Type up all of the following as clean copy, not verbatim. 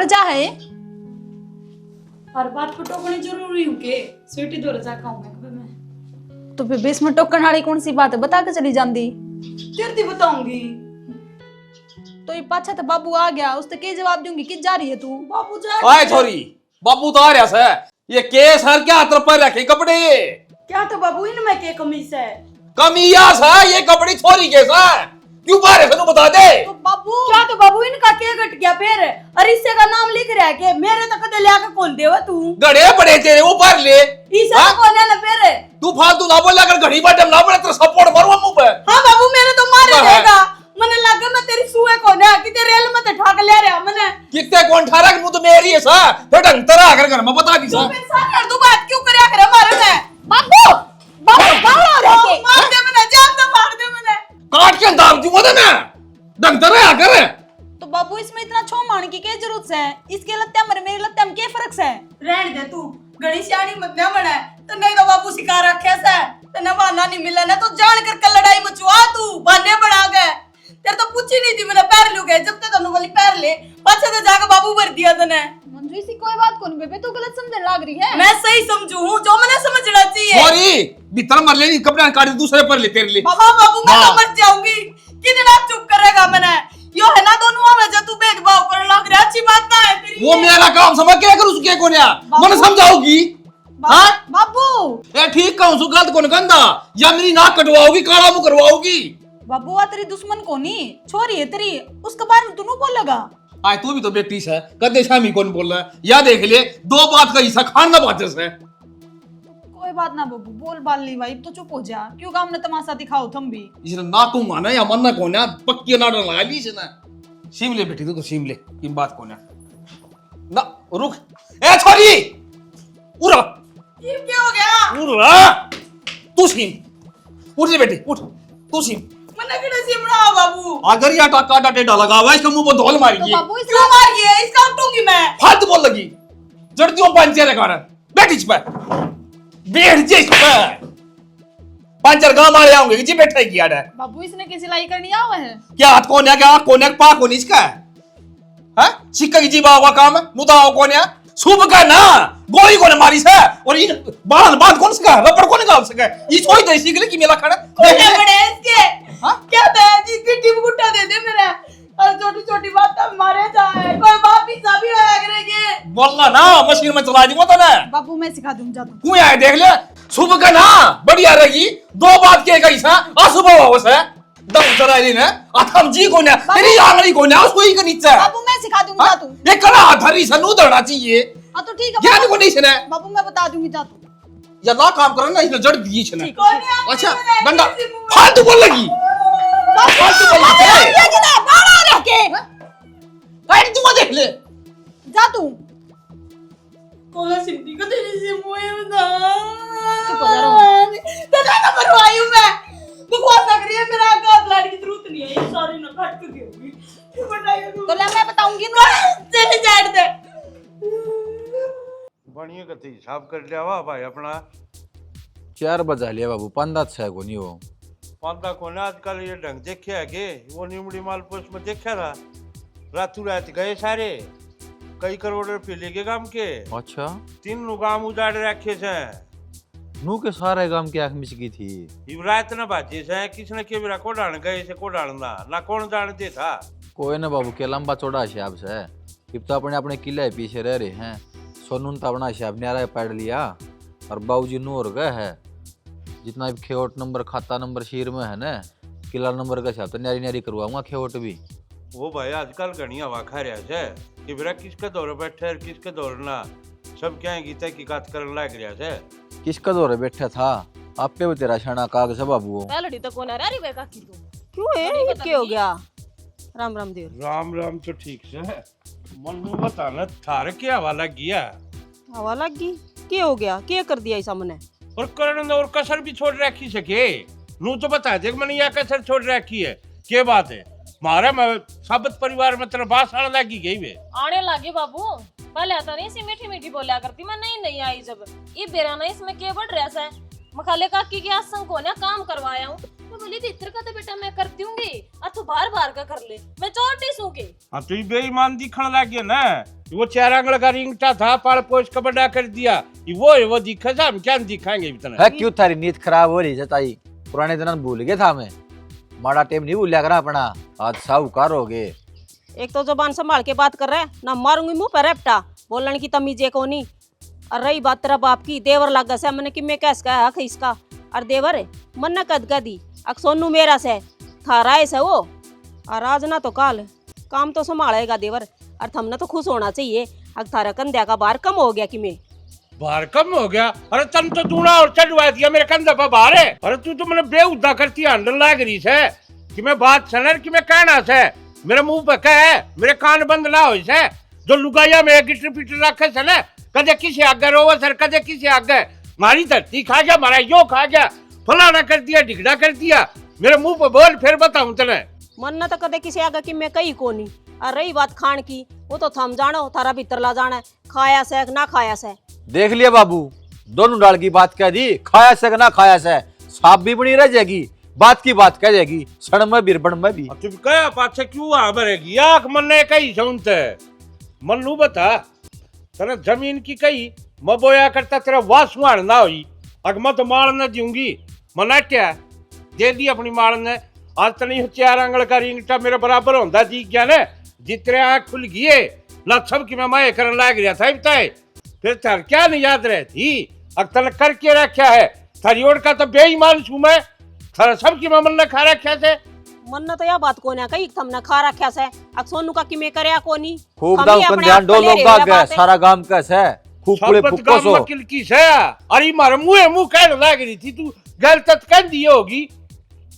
वजह है? हर बात पर टोकनी जरूरी हूँ के स्वीटी दो रजा खाऊं मैं तो फिर बीच में टोकन वाली कौन सी बात है, बता के चली जाती। तेरे बताऊंगी। तो ये पाछा तो बाबू आ गया, उससे क्या जवाब दूंगी? किस जा रही है तू? बाबू जा आए छोरी, बाबू तो आ रहा है। ये केस हर क्या हाथ पर रखे कपड़े? ये क्या तो बाबू इनमें के कमीज है? कमियास है ये कपड़े छोरी के साथ क्यों बारे से बता दे। तो बाबू क्या तो बाबू इनका के घट गया फिर? अरे इससे का नाम लिख रहा है के मेरे तक दे लिया के कौन देवा तू? गड़े बड़े तेरे ऊपर ले ईसा कौन है ना फिर? तू फालतू ना बोला कर, घड़ी बाटे ना बोले तेरा सपोर्ट मारूंगा मुंह पे। हां बाबू मेरे तो मारे देगा। मने लगा मैं तेरी सुए कौन है कि तेरे रेल में ते ठाक ले रहा मने। कितने कौन ठहरा कि मुंह तो मेरी है सा फिर ढंग तरह आकर घर में बता दी सा। तू फिर साथ कर तू बात क्यों करया करे मारे में? बाबू बाबू बाहर रह के मार दे मने, जान से मार दे मने। काट के दाम क्यों दे मैं ढंग तरह आकर। तो बाबू इसमें इतना छो मारने की क्या जरूरत है? इसके लत्ते और मेरे लत्ते में क्या फर्क है? रहने दे तू, घड़ी सियानी मत ना बना। तो नहीं तो बाबू सिखा रखे से तने बहाना नहीं मिला ना तो जान कर कल लड़ाई मचवा तू बहाने बना गए। तेरे तो पूछी नहीं थी मैंने पैर लू गए जब तक तनु वाली पैर ले पाछे तो जाके बाबू भर दिया तने। मंजू इसी कोई बात कौन बेबे, तू गलत समझने लग रही है। मैं सही समझू हूं जो मैंने समझना चाहिए। सॉरी भीतर मर ले, कपड़े काट दूसरे पर ले तेरे लिए। बाबा बाबू मैं तो मर जाऊंगी। कितना चुप करेगा मैंने? यो है ना दोनों में जो तू भेदभाव करने लग रहा अच्छी बात ना है तेरी। वो मेरा काम समझ क्या करूं उसके कोने मन समझाओगी? हां बाबू ए ठीक कहूं सु गलत कौन गंदा या मेरी नाक कटवाओगी काला मुंह करवाओगी? बाबू आ तेरी दुश्मन कोनी छोरी है तेरी, उसके बारे में तू नु बोलेगा। आए तू भी तो बेटी है कदे शामी कौन बोल रहा है या देख ले दो बात का हिस्सा खान ना बात से। कोई बात ना बाबू, बोल बाल ली भाई, तो चुप हो जा। क्यों काम ने तमाशा दिखाओ तुम भी? इसने नाकूंगा ना या मन्ना कौन है पक्की ना लगा ली इसने। शिमले बेटी तू तो शिमले की बात कौन है ना रुक ए छोरी उड़ा ये क्या हो गया? उड़ा तू शिम उठ ले बेटी उठ तू शिम। मैंने किधर से बड़ा बाबू? अगर ये टाका डाटे डाला लगा हुआ इसका मुंह पर धौल मारेगी। तो बाबू क्यों मार गया? इसका उठूंगी मैं। फालतू बोल लगी जड़तियों पंचर कारण बैठ इस पर बैठ जा इस पर पंचर गांव मारे आऊंगे जी बैठा ही किया है। बाबू इसने की सिलाई करनी आवा है? क्या हाथ कौन है क्या कौन है पा कौन इसका है? हैं सिक्का की जीवा हुआ काम है मुदाओ कौन है सुबह का ना गोली कौन मारी से और इन बाल बात कौन सका रबड़ कौन निकाल सके ये सोई दे सीखले की मेला खड़ा कोने बड़े इसके हां क्या है जी गिट्टी में गुट्टा दे दे मेरा और छोटी छोटी बात तब मारे जाए कोई बाप भी सभी होया करेंगे। बोलना ना मशीन में चला दूंगा तो ना बाबू मैं सिखा दूं, जा तू। तू आए देख ले सुबह का ना बढ़िया रहेगी दो बात के कैसा असुबह हो से दम चला रही ना अथम जी कौन है तेरी आंगली कौन है उसको ही के नीचे बाबू मैं सिखा दूंगी, जा तू। ये कड़ा धरी से नु धरना चाहिए। हां तो ठीक है ज्ञान बाबू। को नहीं सुना बाबू मैं बता दूंगी, जा तू। या ना काम करो ना इसने जड़ दी छने। कौन है? अच्छा डंडा फालतू बोल लगी फालतू बोल लगी ये कि ना बाहर रह के काट तू देख ले जा तू। कोला सिंधी को तेरी से मोए बता चुप हो जा रहा तेरा ना मरवाई हूं मैं बकवास लग रही है मेरा हाथ लाड़ की जरूरत नहीं है ये सारी ना काट के होगी तू बताइए तू तो ले मैं बताऊंगी ना। चले जाड़ दे बढ़िया कथी साफ कर लिया वाह भाई अपना 4 बजा लिया बाबू 5 6 को नहीं हो पांदा को ना आजकल ये ढंग देखा है के वो निमड़ी मालपुर में देखा था रातों रात गए सारे कई करोड़ रुपये लेके गांव के अच्छा 3 गांव उजाड़ रखे से नू के सारे गांव की आंख मिचकी थी इब रात न बाजे से किसने के मेरा को डाल गए से को डालना ना कौन जानते था कोई ना बाबू के लंबा चौड़ा हिसाब से इब तो अपने अपने किले पीछे रह रहे हैं सोनून तो अपना हिसाब न्यारा पढ़ लिया और बाबूजी नूर गए है जितना भी खेवट नंबर खाता नंबर शीर में है ना किला नंबर का हिसाब तो न्यारी न्यारी करवाऊंगा खेवट भी। वो भाई आजकल घनी हवा खा रहा है कि मेरा किसके दौर बैठे और किसके दौर ना सब क्या गीता की बात करने लग रहा है। किसका दौरे बैठा था आप पे भी तेरा छाना कागज है बाबू पहलड़ी तो कोना रे बे काकी तू क्यों है ये क्या हो गया? राम राम देव। राम राम तो ठीक से मन में बताना थारे क्या हवा लग गया हवा लग गई? क्या हो गया? क्या कर दिया इस हमने? और करण और कसर भी छोड़ रखी सके नू तो बता दे मैंने यह कसर छोड़ रखी है क्या बात है मारा मैं साबत परिवार में तेरा बात आने लगी गई वे आने लगे बाबू पहले आता नहीं सी मीठी मीठी बोलिया करती मैं नहीं आई जब ये बेरा नहीं इसमें क्या बढ़ रहा है मखाले काकी के आसन को ना काम करवाया हूँ तो बोली थी इत्र का तो बेटा मैं करती हूँगी तू बार बार का कर ले मैं चोटी सूंगी हाँ तो ये बेईमान दिखने लग गया ना वो 4 आंगल का रिंगटा था पाल पोछ का बड़ा कर दिया। ये वो दिखा था, हम क्या दिखाएंगे इतना। है क्यों थारी नीयत खराब हो रही है ताई? पुराने दिन भूल गए था मैं, माड़ा टेम नहीं भूलिया करा अपना, आज साहूकार हो गए। एक तो जबान संभाल के बात कर रहे हैं ना, मारूंगी मुंह पर रेपटा, बोलने की तमीज है कोनी। और रही बात तेरा बाप की, देवर लागा से मैंने कि मैं कैस का हक इसका। और देवर मन न कद कदी अक सोनू मेरा से थारा है वो, और आज ना तो काल काम तो संभालेगा देवर। और हमने तो खुश होना चाहिए, अग थारा कंध्या का बार कम हो गया कि मैं बाहर कम हो गया। अरे तन तो तूना और चढ़वा दिया मेरे कंधे पर बाहर है। अरे तू तो मैंने बेहुदा करती हंडल लाग रही है कि मैं बात सुनर कि मैं कहना से मेरे मुंह पे कह, मेरे कान बंद ना हो से। जो लुगाइया में गिटर पिटर रखे से ना, कदे किसी आगे रोवे सर, कदे किसी आगे मारी धरती खा गया, मारा यो खा गया, फलाना कर दिया, ढिगड़ा कर दिया। मेरे मुंह पे बोल, फिर बताऊं तने। मन न तो कदे किसी आगे कि मैं कही कोनी। और रही बात खान की, वो तो थम जानो, थारा भीतर ला जाना, खाया से ना खाया से। देख लिया बाबू, दोनों डाल की बात कह दी, खाया से ना खाया से, साफ भी बनी रह जाएगी, बात की बात कह जाएगी, सड़ में बिरबड़ में भी। तुम कह पाछे क्यों आ भरेगी? आख मन ने कही सुनते मन लू बता, तने जमीन की कही मैं बोया करता तेरा वासुआन ना हुई, अग मैं तो माल न दूंगी, मनाट्या दे दी अपनी माल ने। आज तनी 4 आंगल का रिंगटा मेरे बराबर होता जी क्या ने, जितने आँख खुल गए ना सब की मैं माए करने लग गया था बताए। फिर थार क्या नहीं याद रहती, अब तने करके रखा है थारी ओर का तो बेईमान छू मैं, थारा सब की मैं मन ने खा रखा से। मन न तो यह बात कोने कही थमना खा रखा से, अक सोनू का कि मैं करया कोनी। खूब हम दाव ही कन अपने ध्यान आप को डो ले लोग रहे का हैं, गया, बात है। सारा गांव कैस है, खूब पूरे सबत फुक्को गांव सो। वकील की से अरे मारे मुंह कहने लग रही थी, तू गल तक कह दी होगी।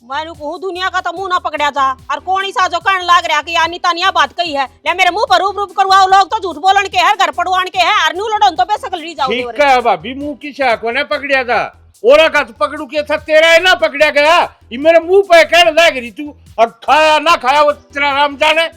मैंने कहूँ दुनिया का तो मुंह ना पकड़ा था, और कौन ही सा जो कहने लग रहा कि यानी तानिया बात कही है, ले मेरे मुंह पर रूप रूप करवाओ, लोग तो झूठ बोलन के है, घर पड़वान के है, और न्यू लड़न तो बेसकल रही जाओ। ठीक है भाभी, मुंह की शाख ने पकड़िया था, ओरा का तो पकड़ू के था, तेरा है ना पकड़ा गया, ये मेरे मुंह पे कहने लग रही तू, और खाया ना खाया वो तेरा राम जाने।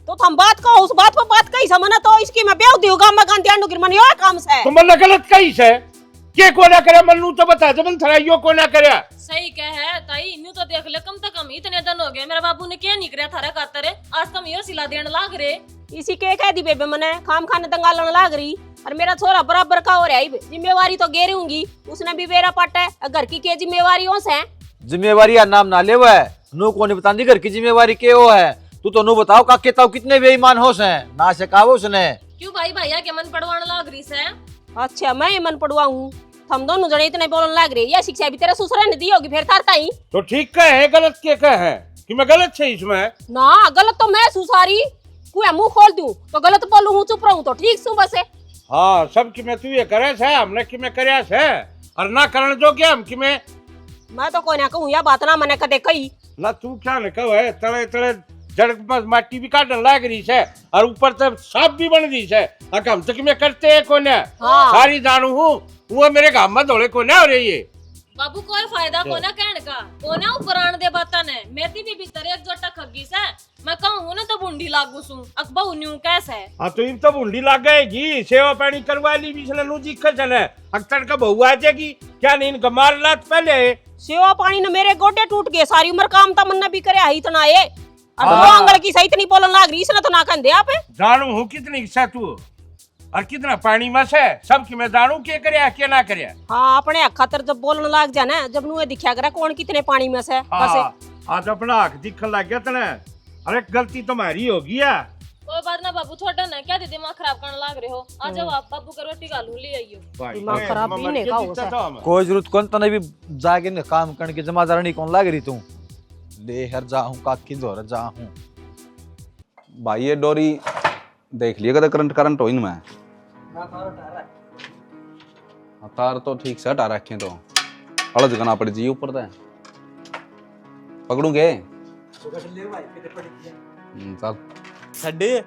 तो हम बात कहो, उस बात पर बात कही समझना, तो इसकी मैं बेव दूंगा, मैं गांधी अंडू गिरमन यो काम से। तो मतलब गलत कही से के को ना करे मन्नू तो बता, जब थरा यो को ना करे। सही कह है ताई, न्यू तो देख ले, कम से कम इतने दिन हो गए मेरे बाबू ने क्या निकला थारा खातर, आज तुम यो सिला देने लाग रहे। इसी के कह दी बेबे मने खाम खाने दंगालन लाग रही, और मेरा छोरा बराबर का हो रहा है, जिम्मेवारी तो गेरी होंगी, उसने भी बेरा पाटा है, घर की के जिम्मेवारी हो से। जिम्मेवारी या नाम ना ले वो है, नू को नहीं बतांदी घर की जिम्मेवारी के वो है, तू तो नू बताओ काके ताऊ कितने बेईमान हो से, ना से कावो उसने। क्यों भाई भैया के मन पड़वाने लाग रही से? अच्छा मैं मन पड़वाऊं, हम दोनों जने इतने बोलन लाग रहे, ये शिक्षा भी तेरे ससुर ने दी होगी, फिर थारता ही। तो ठीक कहे, गलत के कहे कि मैं गलत छे इसमें? ना गलत तो मैं सुसारी, कुआ मुंह खोल दूं तो गलत बोलूं, हूं चुप रहूं तो ठीक सुबह से। हाँ सब कि मैं तू ये करे से, हमने कि मैं करया से, और ना करने जो क्या हम कि मैं तो कोई ना कहूं, या बात ना मैंने कदे कही ना, तू क्या न कहो है, तड़े तड़े जड़ में माटी भी काटने लग रही है, और ऊपर से सांप भी बन रही है, और हम तो कि मैं करते हैं कोने। हाँ। सारी जानू हूँ, वो मेरे गांव में दौड़े कोने हो रही है। बाबू कोई फायदा कोना कहने का, कोना ऊपर आने दे बाता ने, मेरी भी भीतर एक जोटा खग्गी से, मैं कहूँ ना तो बुंडी लागू सू, अकबा न्यू कैसे। हाँ तो इन तो बुंडी लग गएगी, सेवा पानी करवा ली भी इसने लूजी खचन है, अक्सर का बहू आ जाएगी, क्या नहीं इनका मार लात पहले। सेवा पानी ने मेरे गोडे टूट गए, सारी उम्र काम था मन्ना भी करे ही इतना ये, और हाँ। वो आंगल की सही इतनी बोलन लाग रही, इसने तो ना कहन दे आप। जानू हूँ कितनी इच्छा तू, और कितना पानी में से सब कि मैं जानू के करे क्या ना करे। हाँ अपने खातर जब बोलन लाग जाना, जब नुए दिखा करे कौन कितने पानी में से। हाँ, आज अपना हक दिखने लग गया तने, अरे गलती तुम्हारी होगी है। कोई बात ना बाबू, छोटा ना क्या दिमाग खराब करने लाग रहे हो, आ जाओ आप बाबू का रोटी खा लूं, ले आइयो। दिमाग खराब भी नहीं का हो सा। कोई जरूरत कौन तने भी जाके न काम करने की जमादारनी कौन लाग रही तू, ले हर जाऊं काकी दोर जाऊं। भाई ये डोरी देख लिया कदा करंट करंट हो इनमें, तार तो ठीक से हटा रखे, तो अलग करना पड़ जी ऊपर तो पकड़ूंगे चल छड्डे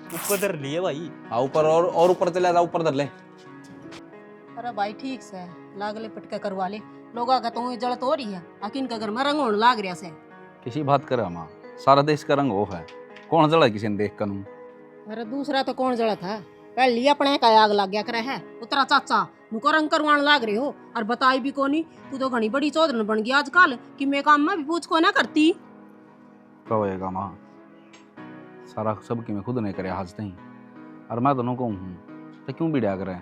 ऊपर धर लिए भाई। हाँ ऊपर और ऊपर चले जा, ऊपर धर ले। अरे भाई ठीक से लागले पटका करवा ले, लोगा का तो जलत हो रही है, अकिन का घर में रंग होने लाग रहा से। किसी बात करे हम, सारा देश का रंग वो है, कौन जला किसी ने देख कर। अरे दूसरा तो कौन जड़ा था, पहले अपने का आग लग गया करे है, उतरा चाचा मुको रंग करवाने लाग रहे हो, और बताई भी कोनी, तू तो घनी बड़ी चौधरन बन गई आजकल, कि मैं काम में भी पूछ को ना करती। कहेगा माँ सारा सब कि मैं खुद नहीं करे आज नहीं, और मैं दोनों को हूँ तो क्यों बिड़ा करे।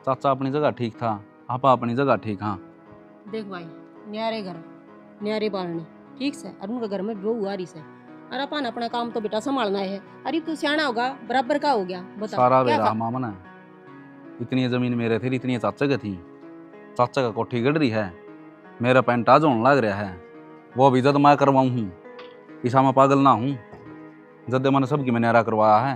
चाचा अपनी जगह ठीक था, आपा अपनी जगह ठीक। हाँ देख भाई, न्यारे घर न्यारे बालने ठीक से, और उनके घर में बहू आ रही से, और अपन अपना काम तो बेटा संभालना है। अरे तू सियाना होगा, बराबर का हो गया, बता सारा क्या बेरा मामन है। इतनी जमीन मेरे थी, इतनी चाचा की थी। चाचा का कोठी गड़ रही है, मेरा पैंट आज होने लग रहा है। वो भी जद मैं करवाऊँ हूँ, ईसा मैं पागल ना हूँ। जद मैंने सबकी मैं न्यारा करवाया है।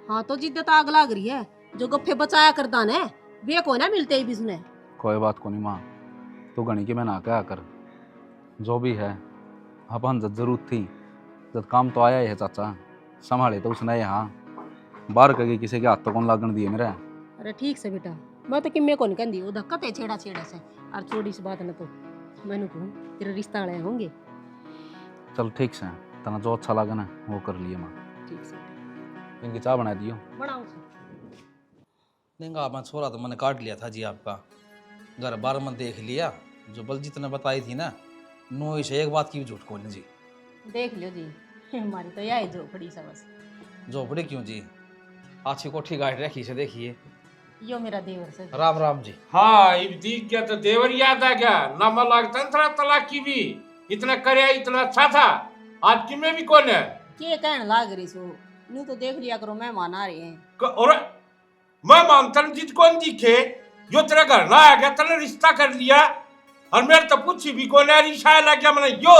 हाँ तो जिद्दत आग लाग रही है, जो गप्फे बचाया करता ने वे को ना मिलते ही बिजने। कोई बात को नहीं माँ, तू गणी की मैं ना क्या कर। जो भी है अपन जब जरूरत थी, जब काम तो आया ही है चाचा, संभाले तो उसने यहाँ बाहर कहीं किसी के हाथ तो कौन लागण दिए मेरे। अरे ठीक से बेटा, मैं तो किम्मे को नहीं कहती, वो धक्का ते छेड़ा छेड़ा से। और छोटी सी बात न तो मैंने कहूँ तेरे रिश्ता आए होंगे। चल ठीक से, तना जो अच्छा लगा ना वो कर लिए माँ। ठीक से इनकी चाय बना दियो। बनाऊँ देंगा आपने छोरा तो मैंने काट लिया था जी आपका। घर बार में देख लिया, जो बलजीत ने बताई थी ना, नो इसे एक बात की भी झूठ को नहीं जी। देख लियो जी, हमारी तो यही झोपड़ी सा बस। झोपड़ी क्यों जी, अच्छी कोठी गाड़ रखी से देखिए। यो मेरा देवर से। राम राम जी। हाँ इब दिख गया तो देवर याद आ गया ना। मैं लगता है थोड़ा तलाक की भी इतना करे, इतना अच्छा था। आज की में भी कौन है के कहने लाग रही सो, नू तो देख लिया करो, मेहमान आ रहे हैं। और मैं मानता हूँ जीत कौन दिखे, जो तेरा घर ना आ गया तेने रिश्ता कर लिया। और मेरे तो पूछी भी कौन है, रिश्ता लग गया मैंने यो।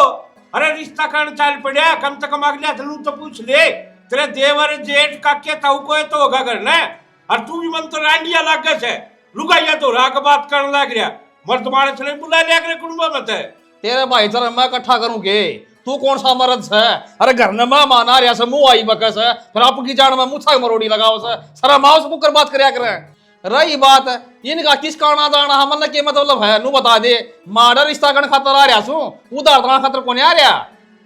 अरे रिश्ता करने चाल पड़ा, कम से कम अगले हथ तो पूछ ले तेरे देवर जेठ काके ताऊ को तो होगा करना। और तू भी मन तो रांडिया लाग गया से, लुगाइया तो राग बात करने लग गया। मर तुम्हारे चले बुला लिया करे कुटुंबा मत है। तेरे भाई चल मैं इकट्ठा करूंगे, तू कौन सा मर्द है। अरे घर में मेहमान आ रहा से मुंह आई बकस है, फिर आपकी जान में मुछा मरोड़ी लगाओ से सारा माओ से मुकर बात करया करे। रही बात इनका किस कारण जाना हमने के मतलब है, नू बता दे। माड़ा रिश्ता करने खातर आ रहा सू, उधार देना खातर कौन आ रहा।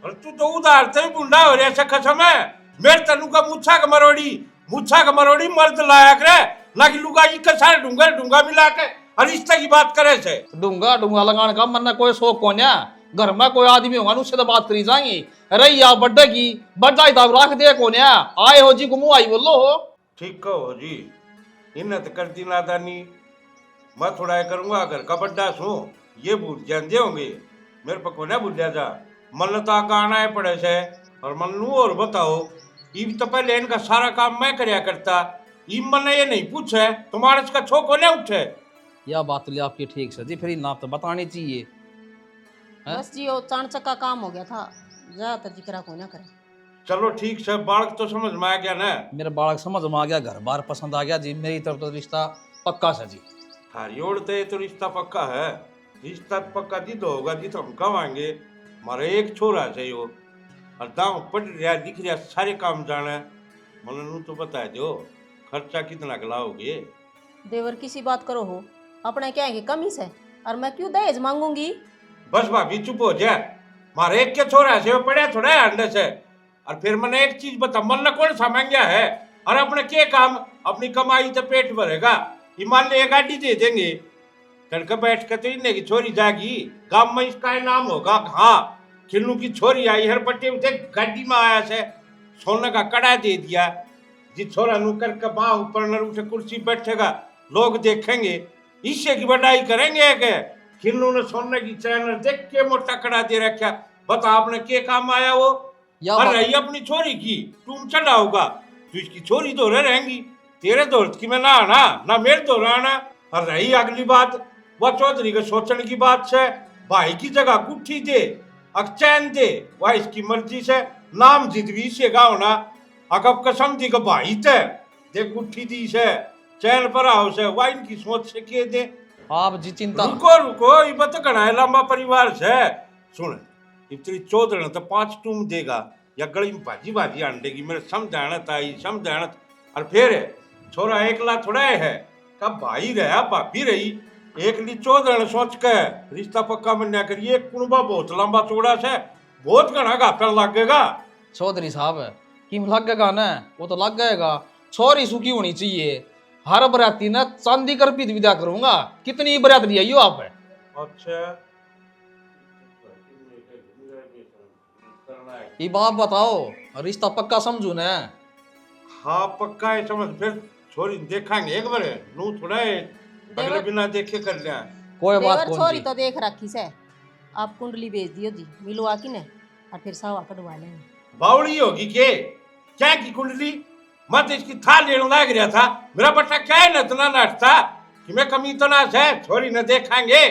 और तू तो उधार से बुंडा हो रहा है कसम है। मेरे तनु का मुछा का मरोड़ी मर्द लाया करे ना कि लुगाई का सारे डूंगा मिला के और रिश्ते की बात करे से। डूंगा लगाने का मन कोई शौक कौन है। घर में कोई आदमी होगा उससे तो बात करी जाएंगी। रही आप बड्डे की बड्डा हिसाब रख दे कौन है, आए हो जी को मुँह आई बोलो हो। ठीक कहो जी, इन्हें तो करती नादानी। मैं थोड़ा करूंगा घर का बड्डा सू, ये भूल जाते होंगे मेरे पर को ना भूलिया जा। मन तो आना है पड़े से। और मन लू और बताओ, इब तो पहले इनका सारा काम मैं करया करता। इब मन ये नहीं पूछे तुम्हारे इसका छो को नहीं उठे। यह बात तो आपकी ठीक है जी, फिर ना तो बतानी चाहिए। बस जी वो चाणचक का काम हो गया था, ज्यादातर जिक्र को ना करे। चलो ठीक से, बालक तो समझ में आ गया ना। मेरा बालक समझ में आ गया, घर बार पसंद आ गया जी। मेरी तरफ तो रिश्ता पक्का है जी। थारी ओढ़ते तो रिश्ता पक्का है। रिश्ता पक्का जिद होगा जिद हम कमाएंगे। हमारे एक छोरा चाहिए वो, और दाम पड़ रहा दिख रहा सारे काम जाना। मन तो बता दो खर्चा कितना लाओगे। देवर किसी बात करो हो, अपने क्या है कमी से, और मैं क्यों दहेज मांगूंगी। बस भाभी चुप हो जा। मारे एक के छोरा से वो पड़ा थोड़ा है अंडे से। और फिर मैंने एक चीज बता, मन ने कौन सा मांगा है। और अपने के काम अपनी कमाई तो पेट भरेगा। ईमान ले गाड़ी दे देंगे, तड़के बैठ के तो इन्हें की छोरी जागी। गांव में इसका नाम होगा। हाँ खिन्नू की छोरी आई हर पट्टे उठे गाड़ी में आया से, सोने का कड़ा दे दिया। जिस छोरा नू करके बाह ऊपर न उठे कुर्सी बैठेगा, लोग देखेंगे, इससे की बढ़ाई करेंगे कि खिन्नू ने सोने की चैनल देख के मोटा कड़ा दे रखा। बता आपने के काम आया वो। और रही अपनी छोरी की तुम चढ़ाओगा तो इसकी छोरी दो रहेंगी। तेरे दौलत की मैं ना आना ना मेरे दौर आना। और रही अगली बात, वह चौधरी के सोचने की बात से, भाई की जगह कुट्ठी दे अक्चैन दे, वह इसकी मर्जी से। नाम जिदवी से गाओ ना, अकब कसम दी का भाई ते दे कुट्ठी दी से चैन पर आओ से, वह इनकी सोच से के दे। आप जी चिंता रुको ये बत घना लंबा परिवार से। सुन इतनी चौधरी तो 5 टूम देगा या गली में भाजी अंडे की मेरे समझाणत आई समझाणत। और फिर छोरा एकला थोड़ा है, कब भाई रहा भाभी रही। एक ली चौधरी सोच के रिश्ता पक्का मन्या करिए। कुणबा बहुत लंबा चौड़ा से, बहुत घना घातन लगेगा। चौधरी साहब किम लगेगा ना, वो तो लग जाएगा। छोरी सुखी होनी चाहिए। हर बराती ने चांदी कर पीत विदा करूंगा। कितनी बराती आई हो आप। अच्छा ये बात बताओ, रिश्ता पक्का समझू ना। हाँ पक्का है समझ फिर छोरी देखेंगे एक बार नू थोड़ा है अगले बिना देखे कर लिया कोई बात देवर कौन छोरी जी तो देख रखी से आप कुंडली भेज दियो जी मिलवा की ने और फिर सावा कटवा लेंगे। बावड़ी होगी क्या की कुंडली मैं तो इसकी था लेने लग रहा था मेरा बच्चा क्या है ना इतना नाचता कि मैं कमी तो ना है छोरी न देखेंगे।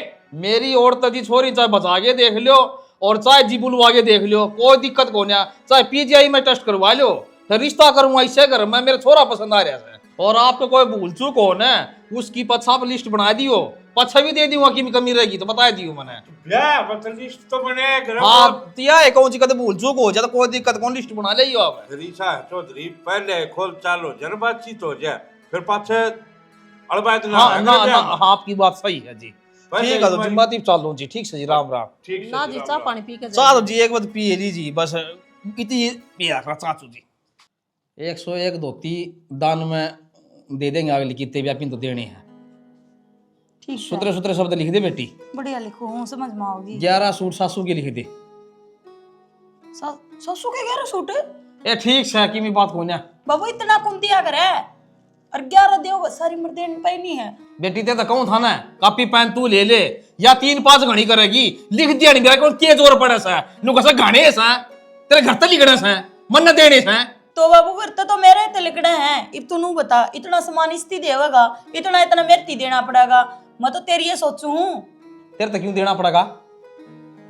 मेरी औरत जी छोरी चाहे बचा के देख लो और चाहे जी बुलवा के देख लो कोई दिक्कत को नहीं चाहे पीजीआई में टेस्ट करवा लो फिर रिश्ता करूंगा इससे कर मैं मेरा छोरा पसंद आ रहा है और आपको कोई भूल चूक हो ना उसकी पछा पर लिस्ट बना दियो पछा भी दे दूंगा कि कमी रहेगी तो बता दियो मैंने ब्याह मतलब लिस्ट तो बने हाँ तिया है कौन सी कद भूल चूक हो जाए तो कोई दिक्कत कौन लिस्ट बना ले आप रीसा चौधरी पहले खोल चालो जन बातचीत हो जाए फिर पाछे अड़बाद ना हाँ ना ना हाँ आपकी बात सही है जी ठीक है तो जिम्माती चालू जी ठीक से जी राम राम ठीक ना जी चाह पानी पी के चाल जी एक बार पी लीजिए बस इतनी पिया चाचू जी 101 धोती दान में दे देंगे अगली कितने व्यापी तो देने हैं ठीक है सूत्र सूत्र शब्द लिख दे बेटी बढ़िया लिखो हूँ समझ में आओगी 11 सूट सासू के लिख दे ससु के 11 सूट ए ठीक है की मैं बात को ना बाबू इतना कौन दिया करे और 11 देओगे सारी मर्देन पैनी है बेटी ते तो कहूं था ना कॉपी पेन तू ले ले या 3-5 घड़ी करेगी लिख दिया नहीं मेरा कौन के जोर पड़े सा नु कैसा गाने सा तेरे घर तक लिखड़े सा मन न देने सा तो बाबू फिर तो मेरे ते लिखड़े हैं इब तू नू बता इतना सामान इसती देवेगा इतना इतना मेरे ती देना पड़ेगा मैं तो तेरी ये सोचू हूँ तेरे तो क्यों देना पड़ेगा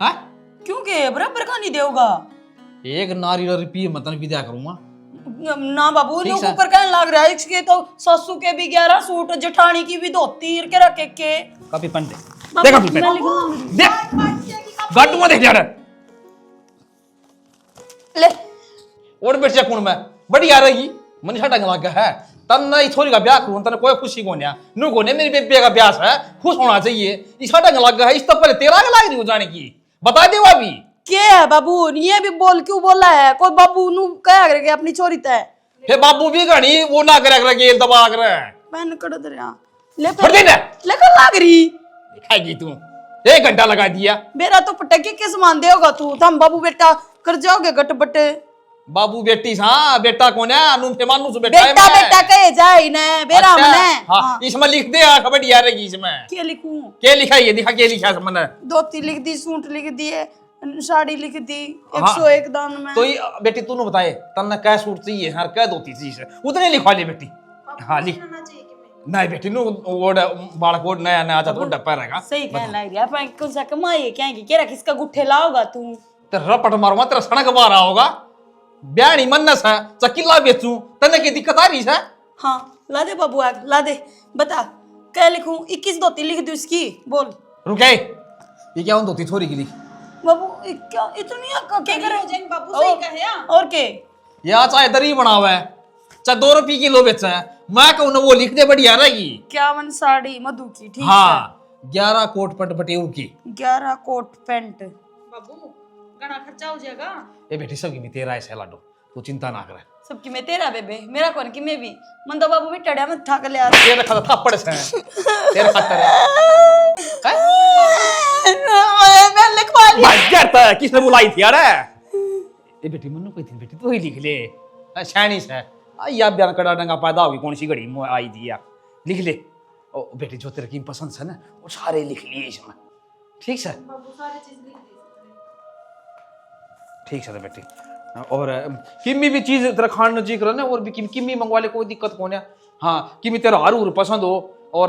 हाँ क्योंकि बराबर का नहीं देगा एक नारी रुपये मतन विदा करूंगा ना बाबू ठीक लोग है। ऊपर कहने लग रहा है इसके तो ससु के भी 11 सूट जेठानी की भी धोती के रखे के कॉपी पेन दे दे कॉपी पेन दे गट में देख जा रहा ले और बेट से कौन मैं बढ़िया रहेगी मन छटा लग गया है तन ना छोरी का ब्याह करूं तने कोई खुशी को नहीं नु को ने मेरी बेबे का ब्याह है खुश होना चाहिए इस छटा लग गया है इस तो पहले तेरा लग रही हो जाने की बता दे अभी क्या है बाबू ये भी बोल क्यों बोला है कोई बाबू नू क्या करके अपनी छोरी तय फिर बाबू भी घणी वो ना करे गेल दबा कर मैंने कड़ दे रहा ले छोड़ दे ना लेकर लाग रही दिखाएगी तू 1 घंटा लगा दिया मेरा तो पटके के सामान देगा तू हम बाबू बेटा कर जाओगे गट बटे बाबू बेटी सा बेटा कौन है अनु के मानू से बेटा है बेटा मैं। बेटा कहे जाए ने बेरा अच्छा, मने हाँ इसमें लिख दे खबर यार रहेगी इसमें क्या लिखूं क्या लिखा है ये दिखा क्या लिखा है मैंने धोती लिख दी सूट लिख दिए साड़ी लिख दी हाँ। 101 दान में तो ये बेटी तूने बताए तन्ने क्या सूट चाहिए हर क्या धोती चाहिए उतने लिखवा ले बेटी हाँ लिख नहीं बेटी नु वो बालक वो नया नया आता तो डब्बा रहेगा सही कहने लग रहा है कौन सा कमाई क्या है केरा किसका गुट्ठे लाओगा तू तेरा रपट मारूंगा तेरा सड़क बाहर होगा ब्याह नहीं मनस है चकिला बेचूं तन्ने की दिक्कत आ रही है हाँ ला दे बाबू आग ला दे बता क्या लिखूं 21 धोती लिख दी उसकी बोल रुके ये क्या धोती छोरी की लिख बाबू क्या इतनी क्या करे बाबू सही कहे और के या चाहे दरी बनावा है चाहे 2 रुपये किलो बेचा है मैं कहूँ ना वो लिख दे बढ़िया रहेगी 51 साड़ी मधु की ठीक हाँ 11 कोट पैंट बटेऊ की है 11 कोट पैंट बाबू घना खर्चा हो जाएगा ए बेटी सबकी में तेरा है लाडो तू चिंता ना करे सबकी मैं तेरा बेबे मेरा कौन की मैं भी मन तो बाबू भी टड़िया में ठाक ले आ तेरे खाता थप्पड़ से तेरे खातर मैं लिखवा लिया भाई करता है किसने बुलाई थी यार ए बेटी मन्नू कोई थी बेटी तू ही लिख ले शैनी से या बयान कड़ा डंगा पैदा होगी कौन सी घड़ी में आई थी यार लिख ले ओ बेटी जो तेरे की पसंद है ना वो सारे लिख लिए इसमें ठीक है ठीक है बेटी और किमी भी चीज तेरा खाने जी करे ना और भी किमी मंगवा ले कोई दिक्कत कौन है हाँ किमी तेरा हरू पसंद हो और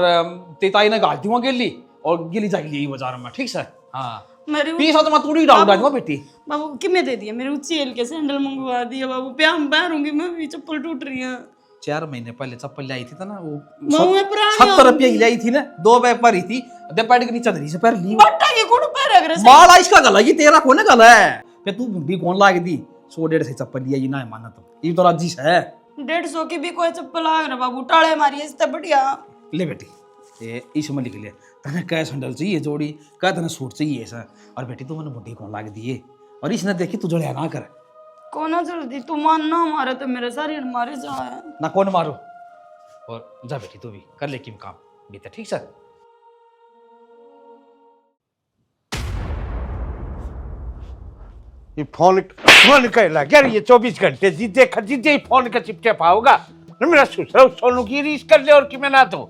तेताई ने गाल दूंगा गिल्ली और गिली जाएगी बाजार में ठीक है हाँ मेरी पीसा तो मैं तूड़ी डाल दूंगा बेटी बाबू किमे दे दिया मेरे उचेल के सैंडल मंगवा दिया बाबू प्यार पैरूंगी मैं भी चप्पल टूट रही है 4 महीने पहले चप्पल लाई थी ना वो बाबू मैं पुरानी 70 रुपये की लाई थी ना 2 बैग भरी थी दे पैड के नीचे धरी से पैर ली बट्टा के कोण पैर अगर माला इसका गला ये तेरा कौन गला है फिर तू भी कौन लाग दी 100-150 से चप्पल लिया ये ना माना तो ये तो राजी है 150 की भी कोई चप्पल आ रहा बाबू टाले मारी इससे बढ़िया ले बेटी ये इसमें लिख ले तने क्या सैंडल चाहिए जोड़ी क्या तने सूट चाहिए ऐसा और बेटी तू मैंने बुढ़ी कौन लाग दिए और इसने देखी तू जड़िया ना कर कोना जल्दी तू मान ना मारे तो मेरे सारे मारे जाए ना कौन मारो और जा बेटी तू भी कर ले किम काम बीता ठीक सर ये फोन कर लग यार, ये 24 घंटे जिद्दे ही फोन का चिपचे पाओगा ना। मेरा ससुर सोनू की रीस कर ले और कि मैं ना तो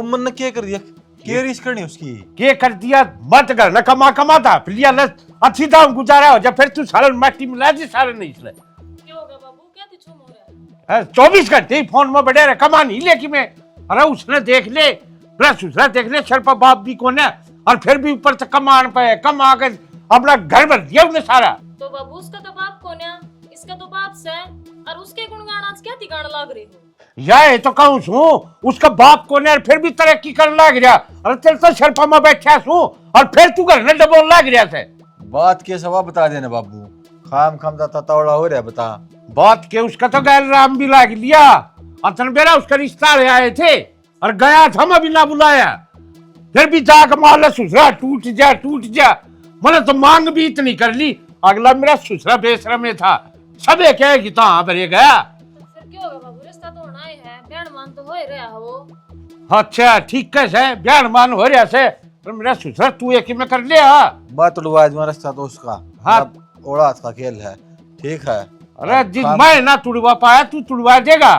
मन ने क्या कर दिया? क्या रीस करनी उसकी? के कर दिया मत कर ना, कमा था लिया ना, अच्छी दाम गुजारा हो जा, फिर तू सारा माटी मिला दे सारे नहीं इसलिए। क्या होगा बाबू, क्या तिछुम हो रहा है? 24 घंटे ही फोन में बैठे रहे, कमा नहीं ले कि मैं। अरे उसने देख ले, मेरा ससुरा देख ले, सर पर बाप भी कौन है, और फिर भी ऊपर से कमान पे कमा कर अपना घर भर दिया उसने सारा। तो बाबू उसका तो बाप कौन है? इसका तो बाप से, और उसके गुणगान आज क्या ठिकाना लाग रहे हो? यह तो कहूँ सू, उसका बाप कौन है, फिर भी तरक्की कर लग रहा। अरे तेरे तो शर्फा में बैठा सू, और फिर तू घर में डबोल लग रहा से। बात के सवा बता देना बाबू, खाम जाता तौड़ा हो रहा है, बता। बात के उसका तो गैर राम भी लाग लिया, अतन बेरा उसका रिश्ता ले आए थे, और गया था मैं भी ना बुलाया, फिर भी जाकर माला ससुरा टूट जा। मैंने तो मांग भी इतनी कर ली, अगला मेरा ससुरा बेसरा में था, सबे कहे कि हाँ भरे गया। तो फिर क्या होगा बाबू, रिश्ता तो होना ही है, बहन मान तो हो ही रहा है वो। अच्छा ठीक है, ब्याह मान हो रहा से, पर मेरा ससुरा तू एक में कर लिया। बात उड़वा दूंगा रास्ता तो उसका, हाँ। ओड़ा का खेल है, ठीक है। अरे जिस मैं ना तुड़वा पाया तू तुड़वा देगा।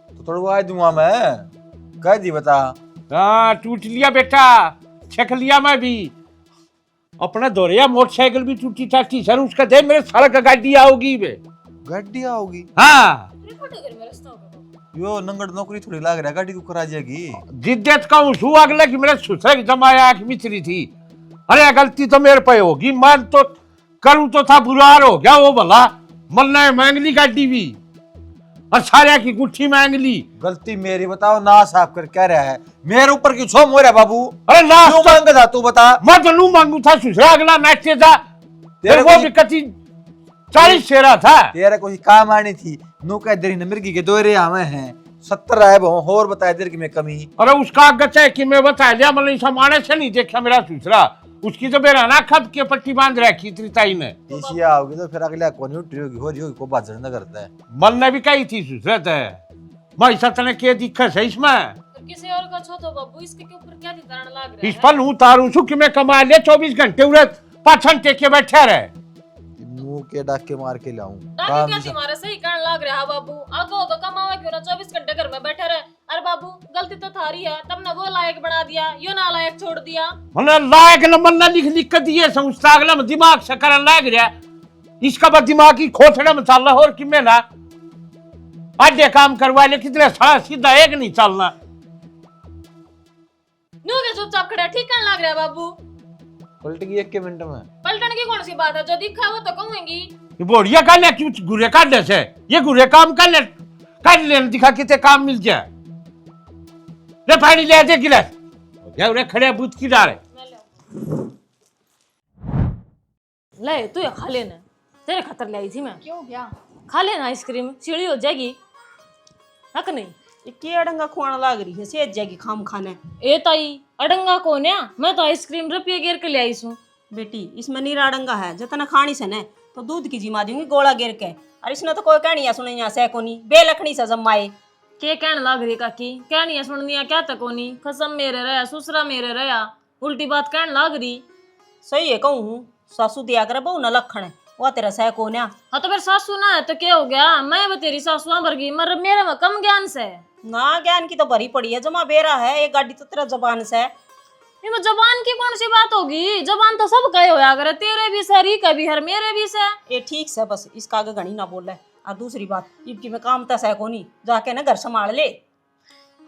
तो तोड़वा दूंगा मैं, कह दी बता। हाँ टूट लिया बेटा, छक लिया मैं भी अपना दौरिया, मोटरसाइकिल भी टूटी टाटी सर उसका दे, मेरे सारा का गाड़ी आओगी बे। गाड़ी आओगी? हाँ फिर फटे घर में रिश्ता होगा बाबू। यो नंगड़ नौकरी थोड़ी लाग रहा है, गाड़ी को करा जाएगी। जिद्दत का उसू अगला कि मेरे ससुर की जमाया आंख मिचरी थी। अरे गलती तो मेरे पे होगी, मन तो करूँ तो था, बुरा हो गया वो भला, मलना मांग ली गाड़ी भी, और सारे की गुट्ठी मांग ली। गलती मेरी बताओ, ना साफ कर क्या रहा है मेरे ऊपर की छोम हो रहा है बाबू। अरे ना क्यों मांगा था तू बता? मैं तो नू मांगू था, ससुरा अगला नाचते था, तेरे वो को भी कति 40 शेरा था। तेरा कोई काम आनी थी, नु कह देरी न मिर्गी के दोरे आवे हैं 70 आए बहु, और बताए देर की में कमी। अरे उसका गचा है कि मैं बता दिया, मतलब ऐसा माने से नहीं देखा मेरा ससुरा, उसकी तो मेरा ना खप के पट्टी बांध रखी इतनी ताई ने। इसी आओगी तो फिर अगला कौन उठ रही होगी को बात जड़ना करता है। मन ने भी कही थी ससुरत है, मैं ऐसा तने के दिक्कत है इसमें। फिर किसी और का छो तो बाबू, इसके के ऊपर क्या ठिकाना लाग रहा इस है? पर उतारू सु कि मैं कमा ले 24 घंटे उड़े पाछन टेके बैठे रहे। मुंह के डाके मार के लाऊं डाके क्या तुम्हारे सही कारण लाग रहा है बाबू? आगो तो कमावा क्यों ना, 24 घंटे घर में बैठे रहे। अरे बाबू गलती तो थारी है, तुमने वो लायक बना दिया, यो ना लायक छोड़ दिया। मैंने लायक न मन लिख कर दिए संस्था अगला में दिमाग से करन लाग रहा, इसका बस दिमाग की खोथड़ा में चल रहा, और कि मैं ना आधे काम करवा ले, कितने सारा सीधा एक नहीं चलना। न्यू के चुपचाप खड़ा ठीक कारण लाग रहा है बाबू। पलट गई 1 मिनट में। पलटन की कौन सी बात है, जो दिखा वो तो कहूंगी। ये बोरिया कर ले, क्यों गुरे काटने से, ये गुरे काम कर ले दिखा कितने काम मिल जाए। ले पानी ले दे गिलास, क्या उरे खड़े बूथ की डाले। ले तू ये खा लेना, तेरे खतर लाई थी मैं। क्यों गया? खा लेना आइसक्रीम, सीढ़ी हो जाएगी। हक नहीं ये के अड़ंगा खुआना लाग रही है, सेज जाएगी खाम खाने। ए ताई अडंगा कौन है? मैं तो आइसक्रीम रुपये गिर के ले आई हूँ। बेटी इसमें नीरा अड़ंगा है, जितना खानी से न तो दूध की जिमा दूंगी गोला गिर के। और इसने तो कोई कहनी है सुनी से कोनी, बेलखनी से जमाए। के कहने लग रही काकी, कहनी सुननी क्या तक होनी, कसम मेरे रहा ससुरा मेरे रहा, उल्टी बात कहने लग रही। सही है कहूँ, सासू दिया करे बहु न लखन वो तेरा सह कौन है। हाँ तो फिर सासू ना है तो क्या हो गया, मैं भी तेरी सासुआ भर गई, मर मेरे में कम ज्ञान से। ना ज्ञान की तो भरी पड़ी है, जमा बेरा है एक गाड़ी तो तेरा जबान से। ये में जबान की कौन सी बात होगी, जबान तो सब कहे होया करे, तेरे भी से री कभी हर मेरे भी से। ये ठीक से बस इसका आगे घनी ना बोल रहा। और दूसरी बात इबकी में काम तस है कोनी, जाके ना घर संभाल ले।